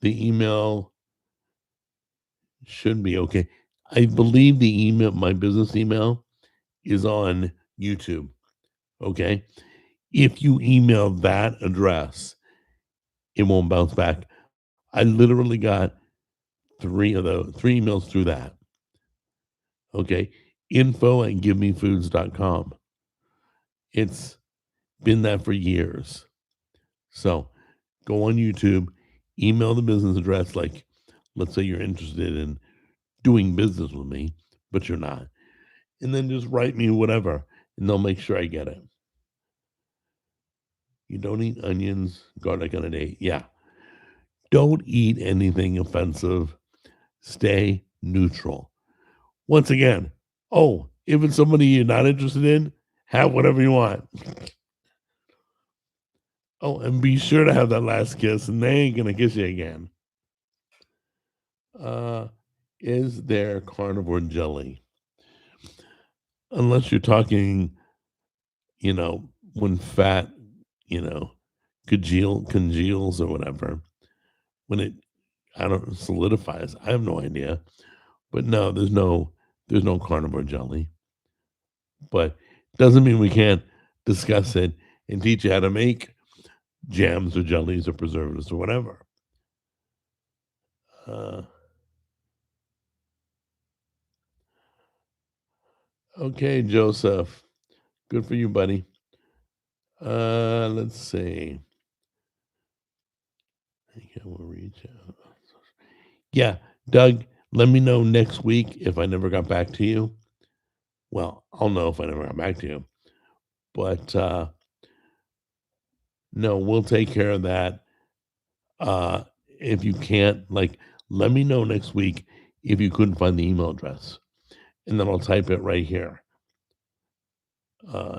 The email should be okay. I believe the email, my business email, is on YouTube. Okay. If you email that address, it won't bounce back. I literally got three emails through that. Okay. info@givemefoods.com. It's been that for years. So go on YouTube, email the business address. Like, let's say you're interested in doing business with me, but you're not. And then just write me whatever, and they'll make sure I get it. You don't eat onions, garlic on a date. Yeah. Don't eat anything offensive. Stay neutral. Once again, oh, if it's somebody you're not interested in, have whatever you want. Oh, and be sure to have that last kiss, and they ain't gonna kiss you again. Uh, is there carnivore jelly? Unless you're talking, when fat, you know, congeals or whatever. When it, I don't solidifies. I have no idea. But no, there's no carnivore jelly. But doesn't mean we can't discuss it and teach you how to make jams or jellies or preservatives or whatever. Uh, okay, Joseph. Good for you, buddy. Let's see. I think I will reach out. Yeah, Doug, let me know next week if I never got back to you. Well, I'll know if I never got back to you. But no, we'll take care of that. Uh, if you can't, let me know next week if you couldn't find the email address, and then I'll type it right here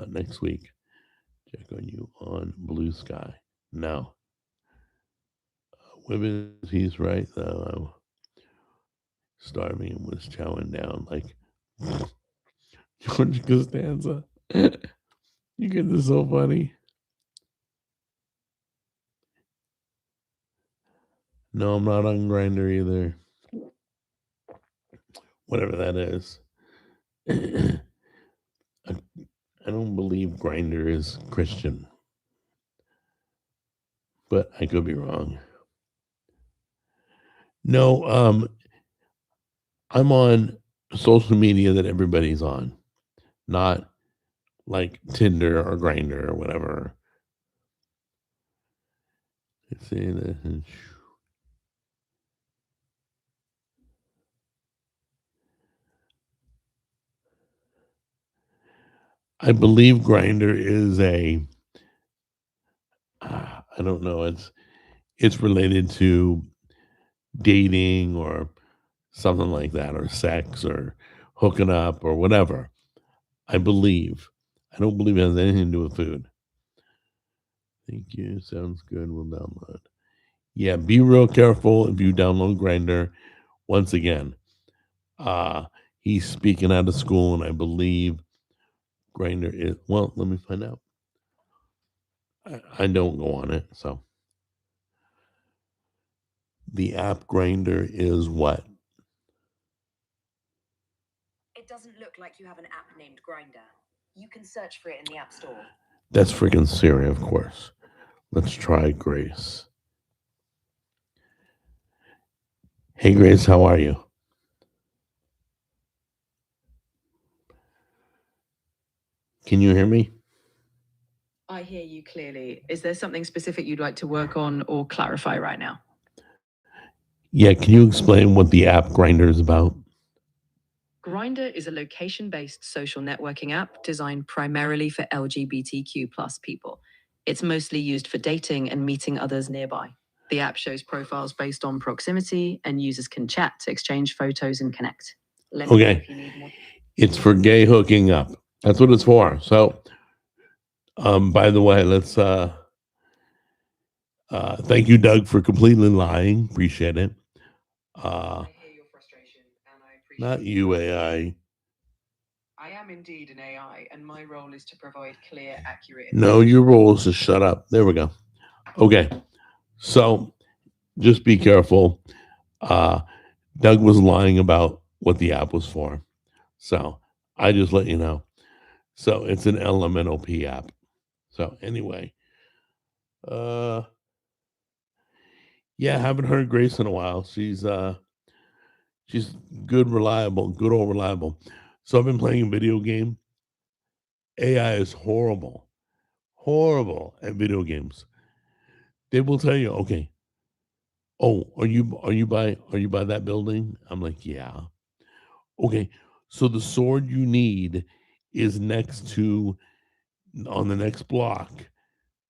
next week. Check on you on Blue Sky. No, women, he's right though. I'm starving and was chowing down like George Costanza. You get this so funny. No, I'm not on Grinder either. Whatever that is. I, I don't believe Grinder is Christian, but I could be wrong. No, I'm on social media that everybody's on, not like Tinder or Grinder or whatever. Let's see this. I believe Grinder is I don't know. It's related to dating or something like that, or sex or hooking up or whatever. I believe. I don't believe it has anything to do with food. Thank you. Sounds good. We'll download. Yeah, be real careful if you download Grinder. Once again, uh, he's speaking out of school, and I believe Grinder is. Well, let me find out. I don't go on it, so The app grinder is what? It doesn't look like you have an app named Grinder. You can search for it in the App Store. That's freaking Siri, of course. Let's try Grace. Hey, Grace, how are you? Can you hear me? I hear you clearly. Is there something specific you'd like to work on or clarify right now? Yeah, can you explain what the app grinder is about? Grindr is a location based social networking app designed primarily for LGBTQ plus people. It's mostly used for dating and meeting others nearby. The app shows profiles based on proximity, and users can chat to exchange photos and connect. Let me know Okay, if you need more. it's for gay hooking up. That's what it's for. So, by the way, let's thank you, Doug, for completely lying. Appreciate it. Uh, I hear your frustration and I not appreciate you you, asking. AI. I am indeed an AI, and my role is to provide clear, accurate No, your information. role is to shut up. There we go. Okay, so just be careful. Uh, Doug was lying about what the app was for. So I just let you know. So it's an LMNOP app. So anyway, uh, yeah, haven't heard Grace in a while. She's good, reliable, good old reliable. So I've been playing a video game. AI is horrible, horrible at video games. They will tell you, okay, oh, are you by that building? I'm like, yeah. Okay, so the sword you need is next to on the next block.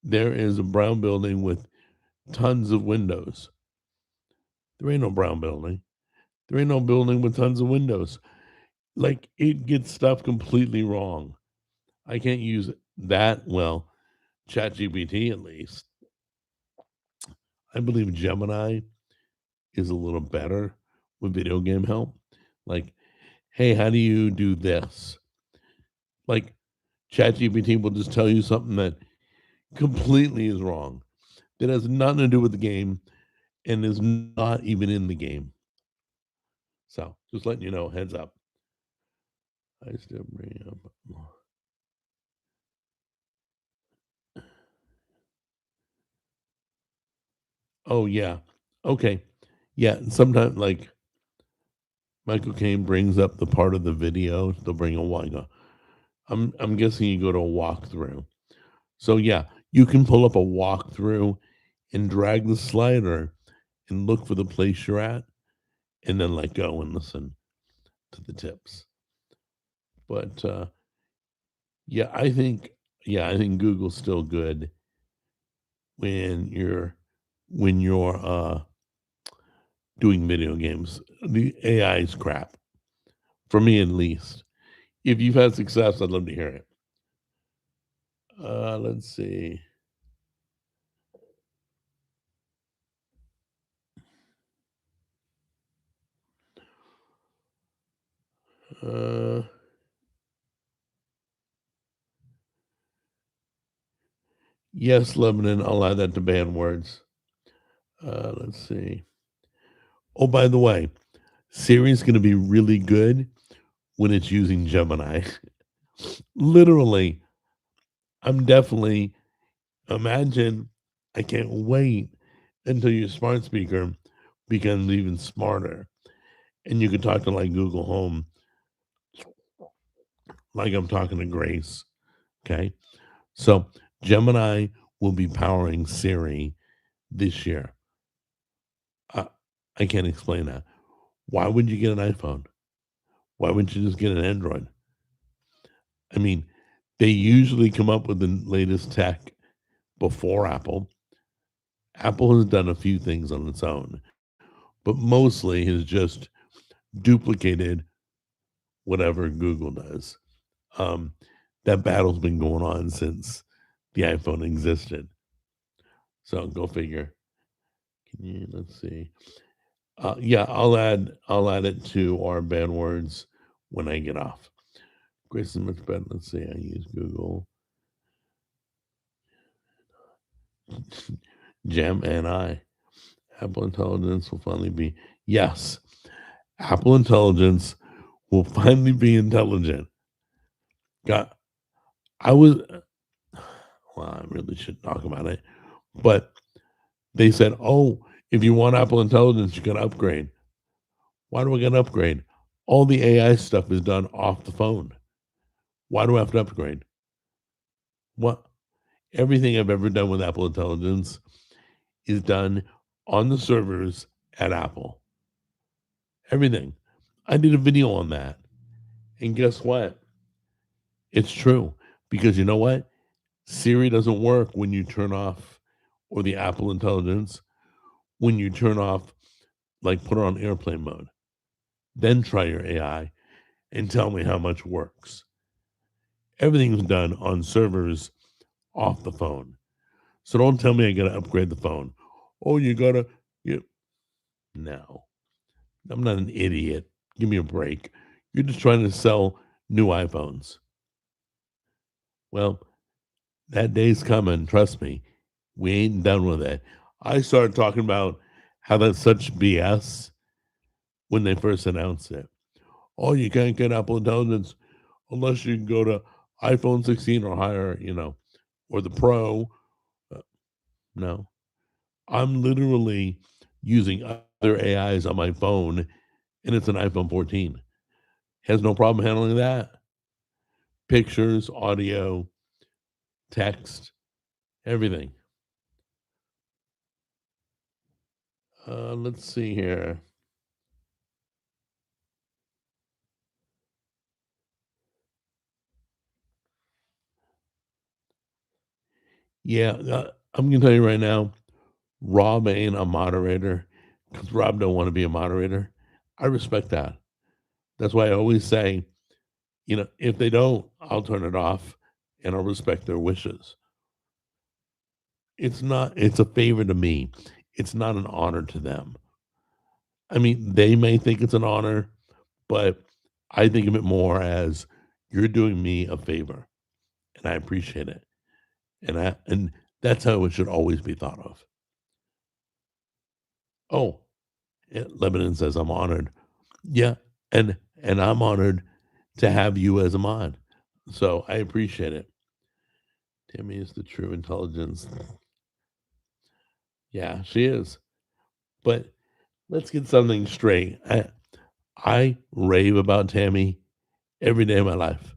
There is a brown building with tons of windows. There ain't no brown building. There ain't no building with tons of windows. Like it gets stuff completely wrong. I can't use that. Well, ChatGPT at least. I believe Gemini is a little better with video game help. Like, hey, how do you do this? Like ChatGPT will just tell you something that completely is wrong. That has nothing to do with the game and is not even in the game. So just letting you know, heads up. I still bring up. Oh yeah. Okay. Yeah. Sometimes like Michael Caine brings up the part of the video, they'll bring a go. I'm guessing you go to a walkthrough. So yeah, you can pull up a walkthrough and drag the slider and look for the place you're at and then let go and listen to the tips. But yeah, I think Google's still good when you're doing video games. The AI is crap for me at least. If you've had success, I'd love to hear it. Let's see. Uh, yes, Lebanon. I'll add that to banned words. Let's see. Oh, by the way, Siri's going to be really good when it's using Gemini. Literally, I'm definitely imagine. I can't wait until your smart speaker becomes even smarter, and you can talk to like Google Home, like I'm talking to Grace. Okay, so Gemini will be powering Siri this year. I, I can't explain that. Why would you get an iPhone? Why wouldn't you just get an Android? I mean, they usually come up with the latest tech before Apple. Apple has done a few things on its own, but mostly has just duplicated whatever Google does. Um, that battle's been going on since the iPhone existed. So go figure. Can you let's see. Yeah, I'll add it to our bad words when I get off. Grace is much better. Let's see. I use Google Gem and I. Apple Intelligence will finally be yes. Apple Intelligence will finally be intelligent. God, I was well, I really should talk about it, but they said, "Oh, if you want Apple Intelligence, you got to upgrade." Why do I got to upgrade? All the AI stuff is done off the phone. Why do I have to upgrade? What? Everything I've ever done with Apple Intelligence is done on the servers at Apple. Everything. I did a video on that. And guess what? It's true. Because you know what? Siri doesn't work when you turn off, or the Apple Intelligence, when you turn off, like put it on airplane mode. Then try your AI and tell me how much works. Everything's done on servers off the phone. So don't tell me I got to upgrade the phone. Oh, you got to, you, no. I'm not an idiot. Give me a break. You're just trying to sell new iPhones. Well, that day's coming. Trust me. We ain't done with it. I started talking about how that's such BS when they first announced it. Oh, you can't get Apple Intelligence unless you can go to iPhone 16 or higher, or the Pro. Uh, no, I'm literally using other AIs on my phone, and it's an iPhone 14. Has no problem handling that. Pictures, audio, text, everything. Let's see here. Yeah, I'm gonna tell you right now, Rob ain't a moderator because Rob don't want to be a moderator. I respect that. That's why I always say, if they don't, I'll turn it off and I'll respect their wishes. It's a favor to me. It's not an honor to them. I mean, they may think it's an honor, but I think of it more as you're doing me a favor and I appreciate it. And that's how it should always be thought of. Oh, yeah, Lebanon says I'm honored. Yeah, and I'm honored to have you as a mod. So I appreciate it. Tammy is the true intelligence. Yeah, she is. But let's get something straight. I rave about Tammy every day of my life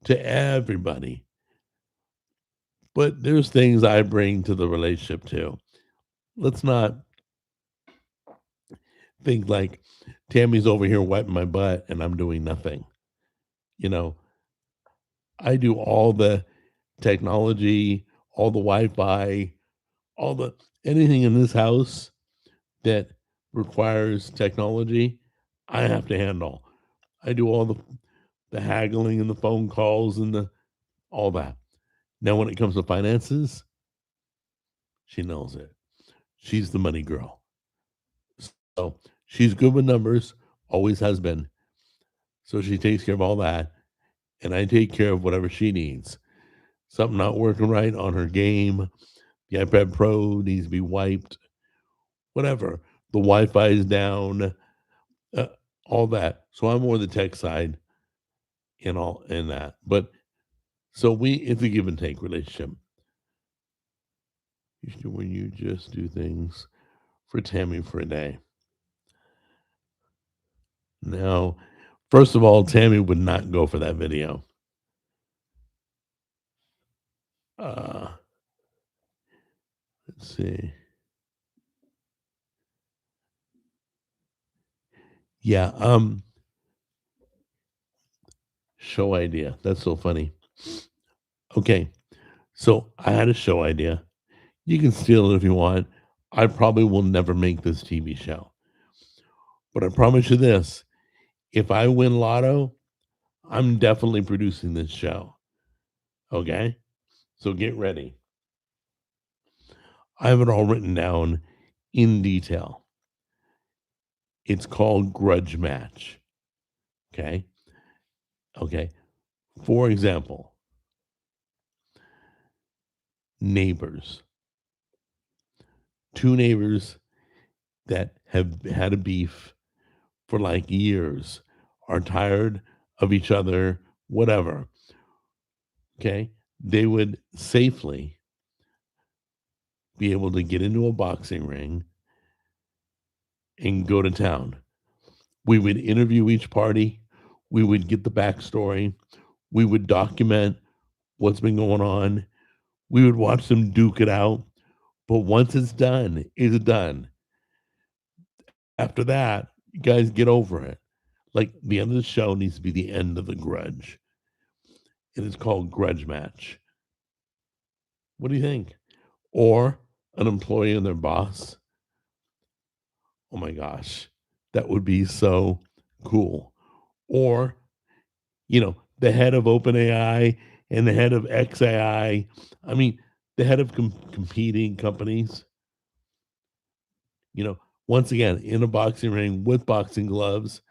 to everybody. But there's things I bring to the relationship too. Let's not think like Tammy's over here wiping my butt and I'm doing nothing. You know, I do all the technology, all the Wi-Fi, all the anything in this house that requires technology, I have to handle. I do all the haggling and the phone calls and the all that. Now, when it comes to finances, she knows it. She's the money girl. So she's good with numbers, always has been. So she takes care of all that, and I take care of whatever she needs. Something not working right on her game, the iPad Pro needs to be wiped, whatever. The Wi-Fi is down, uh, all that. So I'm more the tech side in all in that. But so it's a give and take relationship. When you just do things for Tammy for a day. Now, first of all, Tammy would not go for that video. Uh, let's see. Yeah, show idea. That's so funny. Okay, so I had a show idea. You can steal it if you want. I probably will never make this TV show. But I promise you this, if I win lotto, I'm definitely producing this show. Okay? So get ready. I have it all written down in detail. It's called Grudge Match. Okay? Okay. For example, neighbors. Two neighbors that have had a beef for like years, are tired of each other, whatever, okay, they would safely be able to get into a boxing ring and go to town. We would interview each party, we would get the backstory, we would document what's been going on, we would watch them duke it out. But once it's done, it's done. After that, you guys get over it. Like the end of the show needs to be the end of the grudge. And it's called Grudge Match. What do you think? Or an employee and their boss. Oh my gosh, that would be so cool. Or, the head of OpenAI and the head of XAI. I mean, the head of competing companies, you know, once again, in a boxing ring with boxing gloves,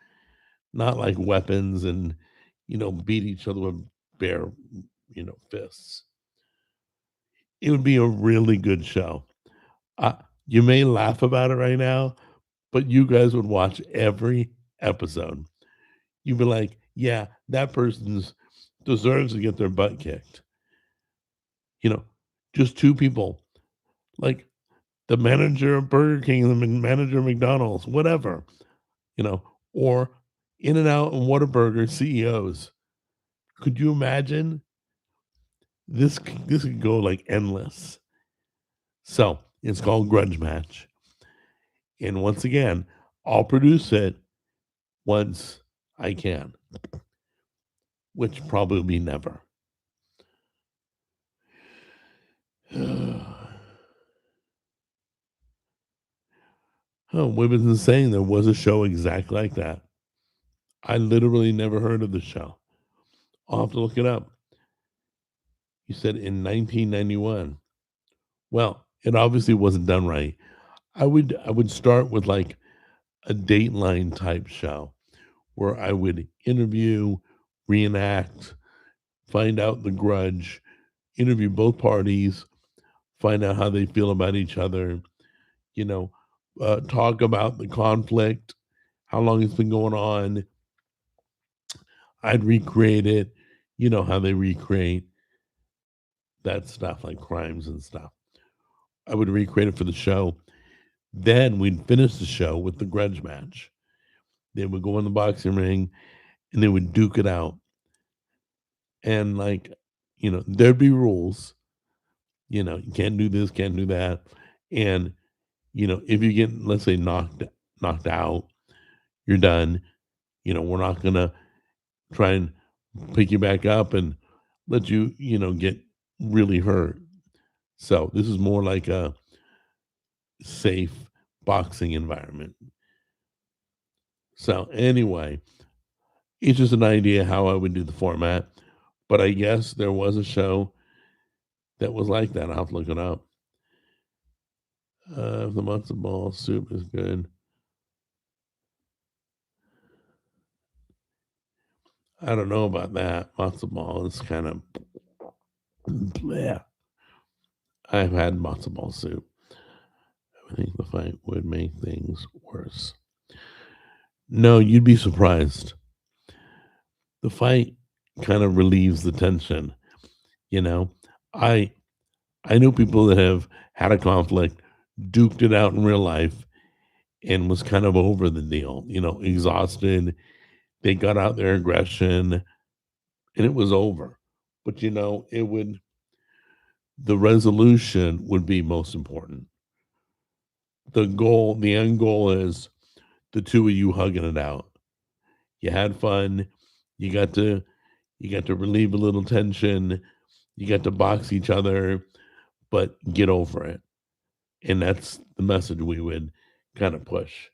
not like weapons and, beat each other with bare, fists. It would be a really good show. Uh, you may laugh about it right now, but you guys would watch every episode. You'd be like, yeah, that person's deserves to get their butt kicked. You know, just two people, like the manager of Burger King and the manager of McDonald's, whatever, you know, or In and Out and Whataburger CEOs. Could you imagine? This could go like endless. So it's called Grudge Match. And once again, I'll produce it once I can, which probably will be never. Oh, Women's been saying there was a show exactly like that. I literally never heard of the show. I'll have to look it up. You said in 1991. Well, it obviously wasn't done right. I would start with like a Dateline type show where I would interview, reenact, find out the grudge, interview both parties, find out how they feel about each other, you know, talk about the conflict, how long it's been going on. I'd recreate it, how they recreate that stuff like crimes and stuff. I would recreate it for the show. Then we'd finish the show with the grudge match. They would go in the boxing ring and they would duke it out. And like, there'd be rules. You can't do this, can't do that. And, if you get, let's say, knocked out, you're done. We're not gonna try and pick you back up and let you, get really hurt. So this is more like a safe boxing environment. So anyway, it's just an idea how I would do the format. But I guess there was a show that was like that. I'll have to look it up. If the matzo ball soup is good. I don't know about that. Matzo ball is kind of bleh. I've had matzo ball soup. I think the fight would make things worse. No, you'd be surprised. The fight kind of relieves the tension, you know? I I know people that have had a conflict, duked it out in real life, and was kind of over the deal, exhausted. They got out their aggression and it was over. But the resolution would be most important. The end goal is the two of you hugging it out. You had fun. You got to you got to relieve a little tension. You got to box each other, but get over it. And that's the message we would kind of push.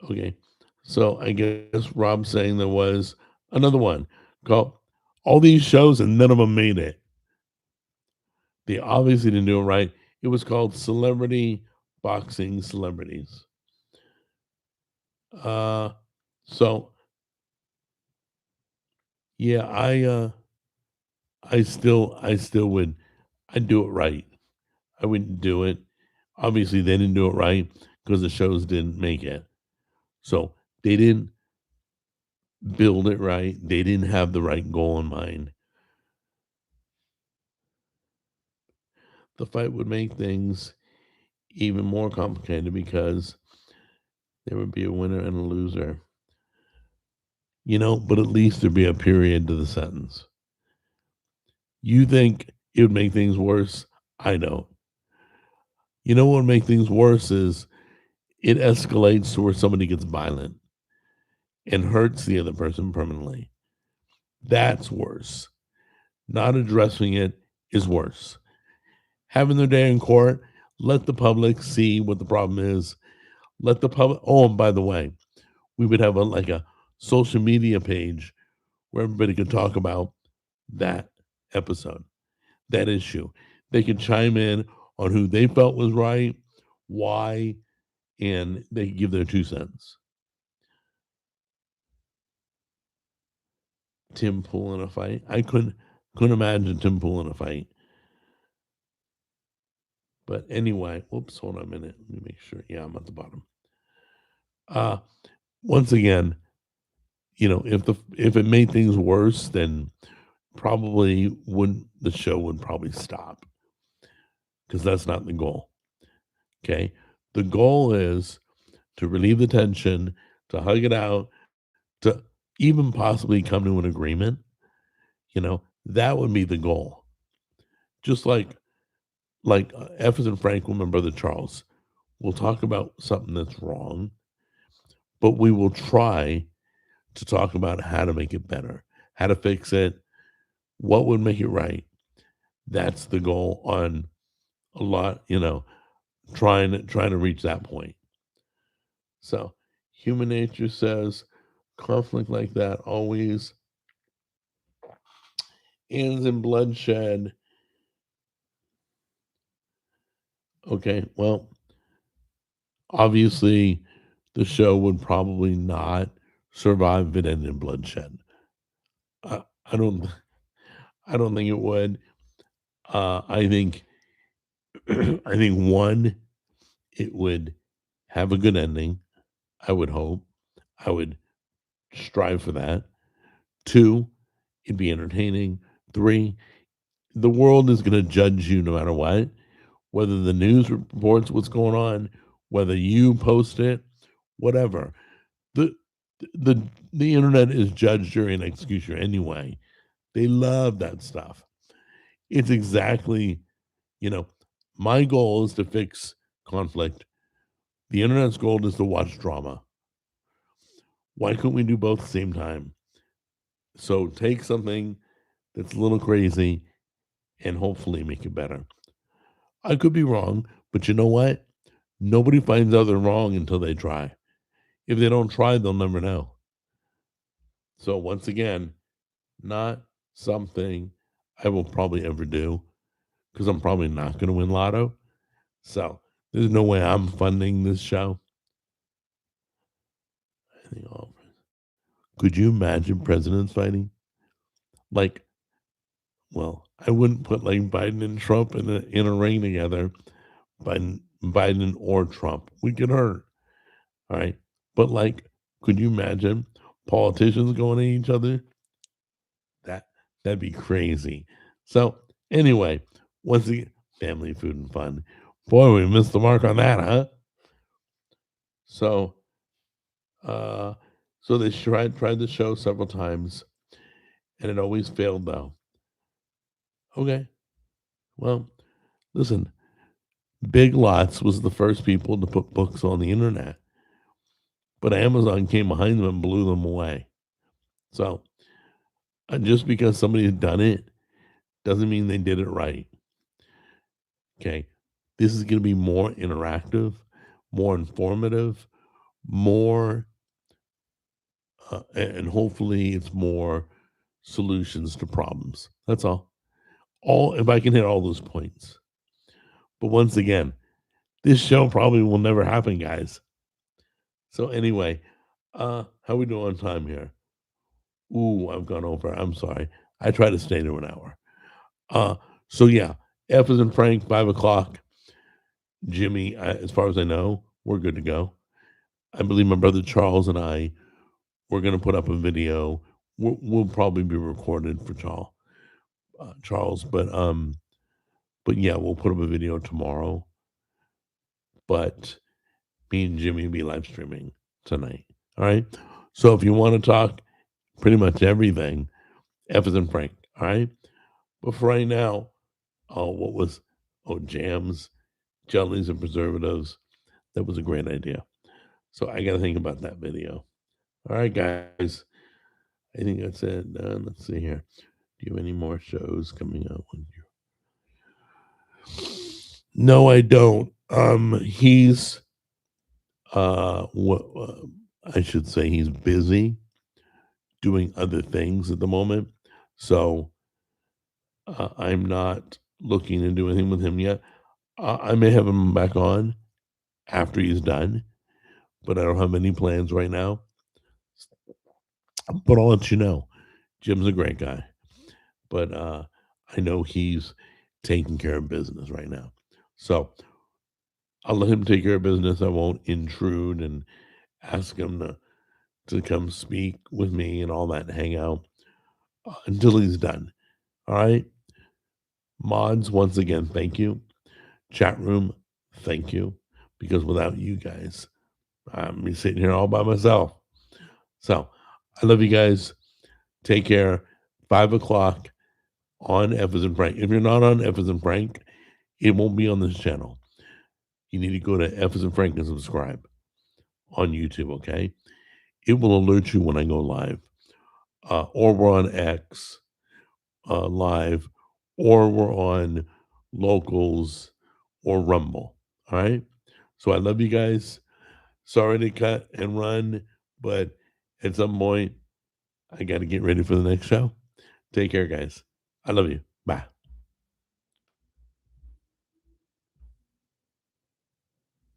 Okay. So I guess Rob's saying there was another one called all these shows and none of them made it. They obviously didn't do it right. It was called Celebrity Boxing Celebrities. Uh so yeah, I still would I'd do it right. I wouldn't do it. Obviously, they didn't do it right because the shows didn't make it. So they didn't build it right. They didn't have the right goal in mind. The fight would make things even more complicated because there would be a winner and a loser. But at least there'd be a period to the sentence. You think it would make things worse? I don't. What would make things worse is it escalates to where somebody gets violent and hurts the other person permanently. That's worse. Not addressing it is worse. Having their day in court, let the public see what the problem is. Let the public. Oh, and by the way, we would have a social media page where everybody could talk about that episode, that issue. They could chime in on who they felt was right, why, and they could give their 2 cents. Tim Pool in a fight. I couldn't imagine Tim Pool in a fight. But anyway, whoops, hold on a minute. Let me make sure. Yeah, I'm at the bottom. Uh once again, if it made things worse, then probably wouldn't the show would probably stop because that's not the goal. Okay. The goal is to relieve the tension, to hug it out, to even possibly come to an agreement. That would be the goal. Just like Evans and Frank with my brother Charles. We'll talk about something that's wrong, but we will try to talk about how to make it better, how to fix it, what would make it right. That's the goal on a lot, trying to reach that point. So human nature says conflict like that always ends in bloodshed. Okay, well, obviously the show would probably not survive if it ended in bloodshed. I don't I don't think it would. I think I think one, it would have a good ending. I would hope. I would strive for that. Two, it'd be entertaining. Three, the world is going to judge you no matter what, whether the news reports what's going on, whether you post it, whatever. The the the internet is judge, jury, and executioner anyway. They love that stuff. It's exactly, you know, my goal is to fix conflict. The internet's goal is to watch drama. Why couldn't we do both at the same time? So take something that's a little crazy and hopefully make it better. I could be wrong, but you know what? Nobody finds out they're wrong until they try. If they don't try, they'll never know. So once again, not something I will probably ever do because I'm probably not going to win lotto. So there's no way I'm funding this show. I think could you imagine presidents fighting? Like, well, I wouldn't put like Biden and Trump in a ring together. Biden or Trump, we get hurt. All right, but like, could you imagine politicians going at each other? That that'd be crazy. So anyway, once again, family, food, and fun. Boy, we missed the mark on that, huh? So, uh, so they tried the show several times, and it always failed though. Okay, well, listen, Big Lots was the first people to put books on the internet, but Amazon came behind them and blew them away. So, just because somebody had done it doesn't mean they did it right. Okay. This is going to be more interactive, more informative, more, and hopefully it's more solutions to problems. That's all. All if I can hit all those points. But once again, this show probably will never happen, guys. So anyway, how we doing on time here? Ooh, I've gone over. I'm sorry. I try to stay to an hour. So yeah, F is in Frank, 5 o'clock. Jimmy, as far as I know, we're good to go. I believe my brother Charles and I, we're gonna put up a video. We'll probably be recorded for Charles, but yeah, we'll put up a video tomorrow. But me and Jimmy will be live streaming tonight. All right. So if you want to talk pretty much everything, F is in Frank. All right. But for right now, what was jams, jellies, and preservatives? That was a great idea. So I got to think about that video. All right, guys. I think that's it. Let's see here. Do you have any more shows coming out with you? No, I don't. He's what I should say he's busy doing other things at the moment. So I'm not looking to do anything with him yet. I may have him back on after he's done, but I don't have any plans right now. But I'll let you know. Jim's a great guy, but I know he's taking care of business right now. So I'll let him take care of business. I won't intrude and ask him to come speak with me and all that and hang out until he's done. All right. Mods, once again, thank you. Chat room, thank you. Because without you guys, I'm be sitting here all by myself. So I love you guys. Take care. 5 o'clock on F as in Frank. If you're not on F as in Frank, it won't be on this channel. You need to go to F as in Frank and subscribe on YouTube, okay? It will alert you when I go live. Or we're on X live, or we're on Locals or Rumble. All right. So I love you guys. Sorry to cut and run, but at some point, I got to get ready for the next show. Take care, guys. I love you. Bye.